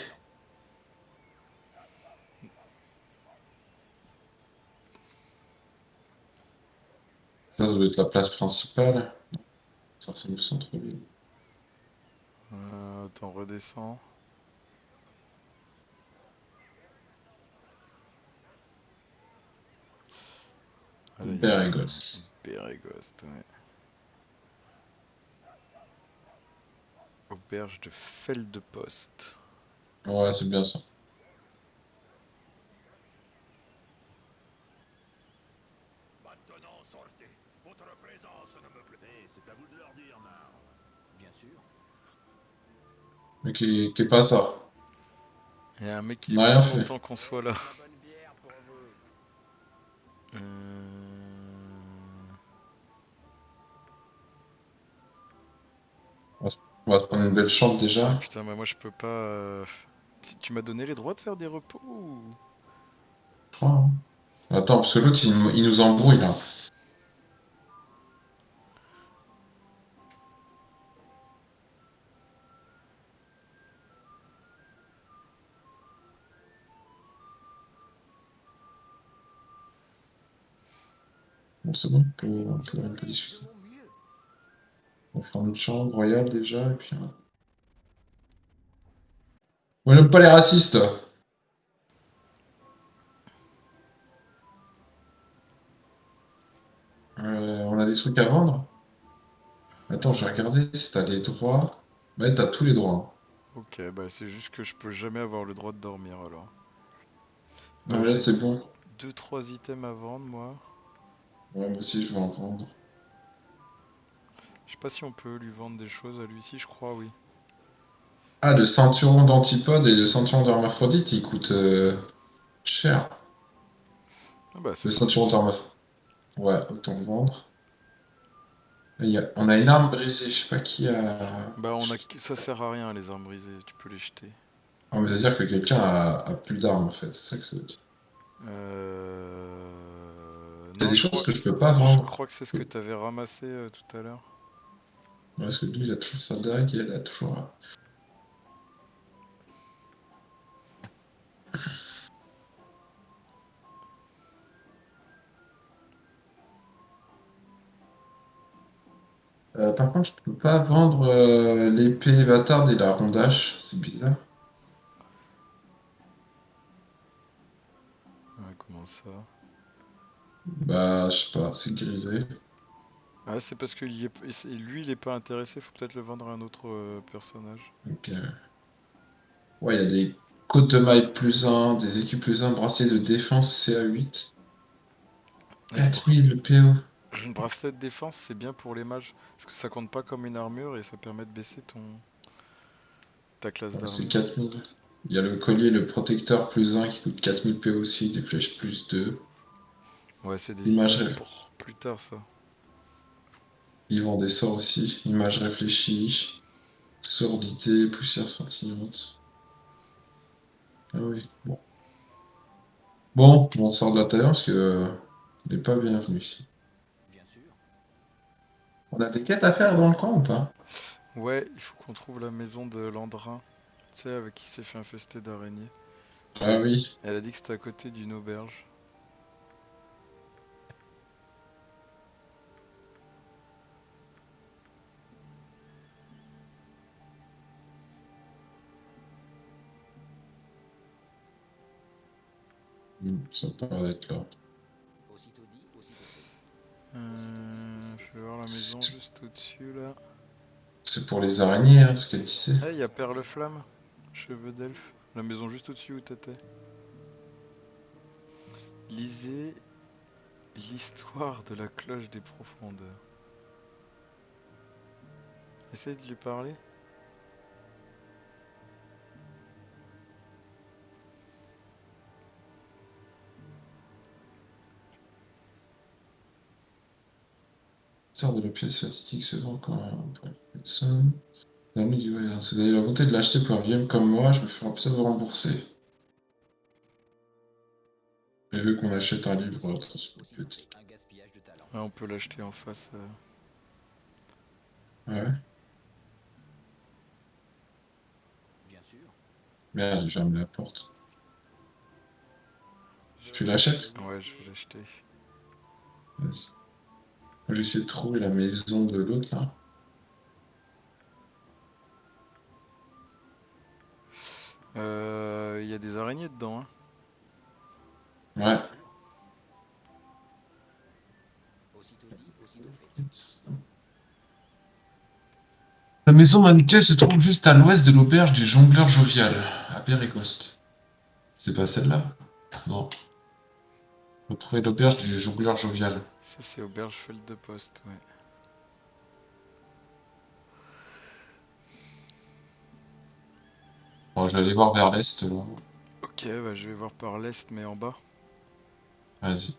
Ça doit être la place principale. Ça ressemble au centre-ville. Attends, redescends. Ah, là, il y a Bérégos. Bérégost, ouais. Auberge de Feldepost. Ouais, c'est bien ça. Maintenant, sortez. Votre présence ne me plaît. Mais c'est à vous de leur dire, Marv. Bien sûr. Mais qui est pas ça. Il y a un mec qui On veut n'a rien pas fait. longtemps qu'on soit là. J'ai de la bonne bière pour vous. On va se prendre une belle chambre Ah déjà. putain, bah moi je peux pas. Tu m'as donné les droits de faire des repos ou... Je crois, hein. Attends, parce que l'autre, il nous embrouille là. Bon, c'est bon, on peut discuter. De mon mieux. On va faire une chambre royale déjà, et puis. On n'aime pas les racistes. On a des trucs à vendre. Attends, j'ai regardé si t'as les droits. Ouais, t'as tous les droits. Ok, bah c'est juste que je peux jamais avoir le droit de dormir alors. Non, mais là, J'ai c'est bon. 2-3 items à vendre moi. Ouais, moi aussi, je vais en vendre. Je sais pas si on peut lui vendre des choses à lui-ci, je crois oui. Ah, le ceinturon d'antipode et le ceinturon d'hermaphrodite, ils coûtent cher. Ah bah c'est Le pas un ceinturon souci. d'hermaphrodite. Ouais, autant le vendre. On a une arme brisée, je sais pas qui a. Bah ça sert à rien les armes brisées, tu peux les jeter. Ah, mais c'est-à-dire que quelqu'un a plus d'armes en fait, c'est ça que ça veut dire. Il y a Non, des choses que je peux pas je vendre. crois que c'est ce que t'avais ramassé tout à l'heure. Parce que lui, il a toujours sa dague et elle a toujours. Par contre, je peux pas vendre l'épée bâtarde et la rondache, c'est bizarre. Ouais, comment ça? Bah, je sais pas, c'est grisé. Ah, c'est parce que lui il est pas intéressé, faut peut-être le vendre à un autre personnage. Donc, ouais, il y a des côtes de maille +1, des équipes +1, bracelet de défense CA8. Et 4000 le PO. bracelet de défense c'est bien pour les mages, parce que ça compte pas comme une armure et ça permet de baisser ta classe Ouais, c'est d'armure. 4000. Il y a le collier, le protecteur +1 qui coûte 4000 PO aussi, des flèches +2. Ouais, c'est des items Image pour plus tard ça. Ils vendent des sorts aussi. Image réfléchie. Sordité, poussière scintillante. Ah oui, bon. Bon, on sort de la taverne parce que il n'est pas bienvenu ici. Bien sûr. On a des quêtes à faire dans le camp ou pas? Ouais, il faut qu'on trouve la maison de Landrin, tu sais, avec qui s'est fait infester d'araignées. Ah oui. Elle a dit que c'était à côté d'une auberge. Ça paraît être là. Aussitôt dit, aussitôt fait. Je vais voir la maison juste au-dessus là. C'est pour les araignées, hein, ce qu'elle disait. Ah, il y a Perleflamme, cheveux d'elfe. La maison juste au-dessus où t'étais. Lisez l'histoire de la cloche des profondeurs. Essaye de lui parler. L'histoire de la pièce fatidique se vend quand personne. L'ami dit, ouais, si vous avez la volonté de l'acheter pour un VM comme moi, je me ferai peut-être vous rembourser. prévu qu'on achète un livre. Attention, Aussitôt putain. fait, un gaspillage de talent. Ouais, on peut l'acheter en face. Ouais. Bien sûr. Merde, j'ai fermé la porte. Tu l'achètes? Ouais, je vais l'acheter. Vas-y. Moi, j'ai essayé de trouver la maison de l'autre là. Il y a des araignées dedans, hein. Ouais. Bien sûr. Aussitôt dit, aussitôt fait. La maison manuelle se trouve juste à l'ouest de l'auberge du jongleur jovial, à Périgost. C'est pas celle-là? Non. Faut trouver l'auberge du jongleur jovial. Ça, c'est Aubergefeld de Poste, ouais. Bon, je vais aller voir vers l'est là. Ok, bah je vais voir par l'est, mais en bas. Vas-y.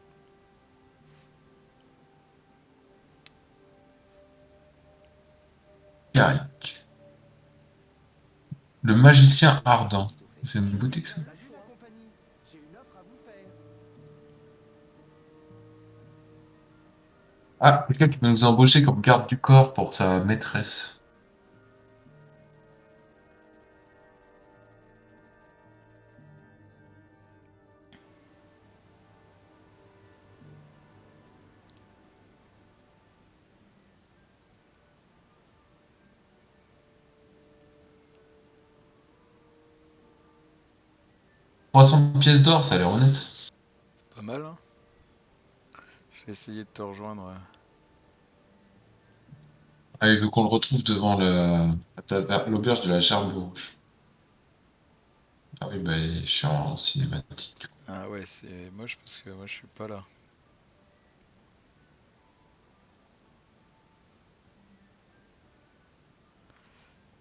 Carrick. Le magicien ardent. Aussitôt fait. C'est une boutique ça. Salut la compagnie, j'ai une offre à vous faire. Ah, quelqu'un qui peut nous embaucher comme garde du corps pour sa maîtresse. « 300 pièces d'or, ça a l'air honnête. » C'est pas mal, hein. Je vais essayer de te rejoindre. Ah, il veut qu'on le retrouve devant l'auberge de la Gerbe Rouge. Ah oui, bah je suis en cinématique. Ah ouais, c'est moche parce que moi je suis pas là.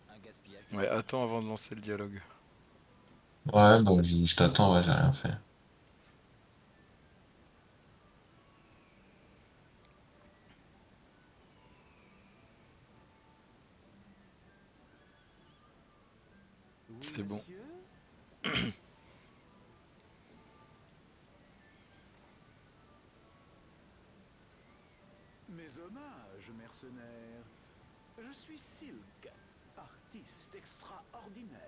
Un gaspillage de Ouais, talent. attends avant de lancer le dialogue. Ouais, bah je t'attends, ouais, j'ai rien fait. Oui, C'est bon. monsieur. Mes hommages, mercenaires. Je suis Silk, artiste extraordinaire.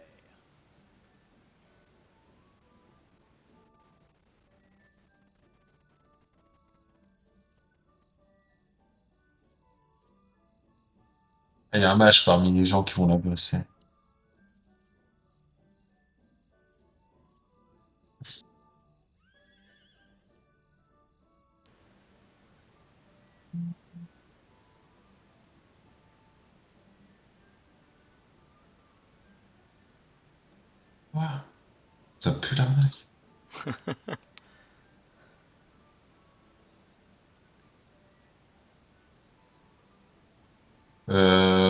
Il y a un match parmi les gens qui vont la bosser. Ouah, ça pue la mec.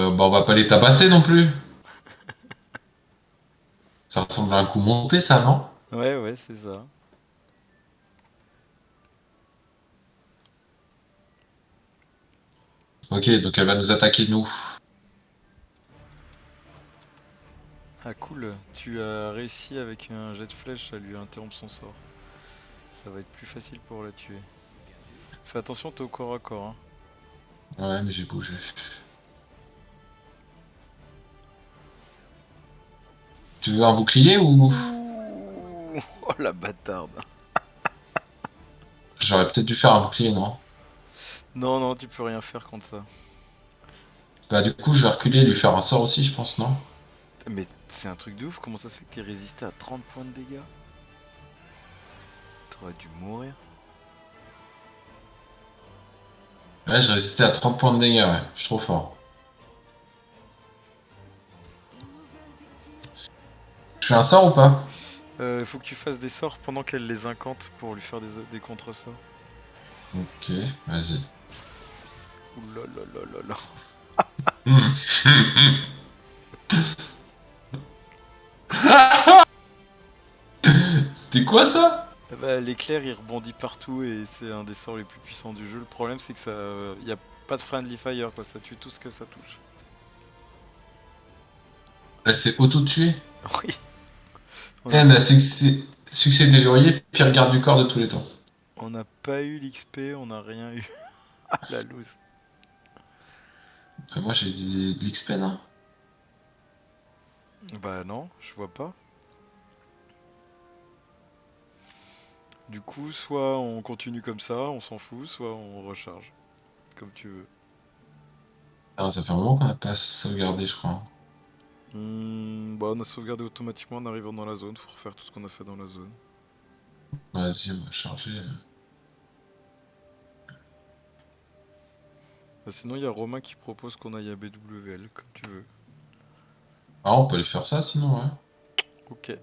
Bah on va pas les tabasser non plus. Ça ressemble à un coup monté ça, non? Ouais, ouais, c'est ça. Ok, donc elle va nous attaquer nous. Ah cool, tu as réussi avec un jet de flèche à lui interrompre son sort. Ça va être plus facile pour la tuer. Bien sûr. Fais attention, t'es au corps à corps, hein. Ouais, mais j'ai bougé. Tu veux un bouclier ou... Oh la bâtarde. J'aurais peut-être dû faire un bouclier, non? Non, non, tu peux rien faire contre ça. Bah du coup je vais reculer et lui faire un sort aussi je pense, non? Mais c'est un truc de ouf, comment ça se fait que t'aies résisté à 30 points de dégâts? T'aurais dû mourir. Ouais, j'ai résisté à 30 points de dégâts, ouais. Je suis trop fort. Une nouvelle victime. Je fais un sort ou pas? Faut que tu fasses des sorts pendant qu'elle les incante pour lui faire des contre-sorts. Ok, vas-y. Ouh là là là là là. C'était quoi ça? Bah, l'éclair il rebondit partout et c'est un des sorts les plus puissants du jeu. Le problème c'est que ça, y a pas de friendly fire quoi, ça tue tout ce que ça touche. Elle s'est auto-tuée. Oui. Elle a succès. Succès des verrouillés, pire garde du corps de tous les temps. On n'a pas eu l'XP, on n'a rien eu. Ah la loose. Moi j'ai de l'XP, non? Bah non, je vois pas. Du coup, soit on continue comme ça, on s'en fout, soit on recharge. Comme tu veux. Ah, ça fait un moment qu'on n'a pas sauvegardé, je crois. Bah on a sauvegardé automatiquement en arrivant dans la zone, faut refaire tout ce qu'on a fait dans la zone. Vas-y, on va charger. Bah, sinon il y a Romain qui propose qu'on aille à BWL, comme tu veux. Ah, on peut aller faire ça sinon, ouais. Ok.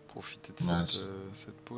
Profitez de Vas-y. cette pause.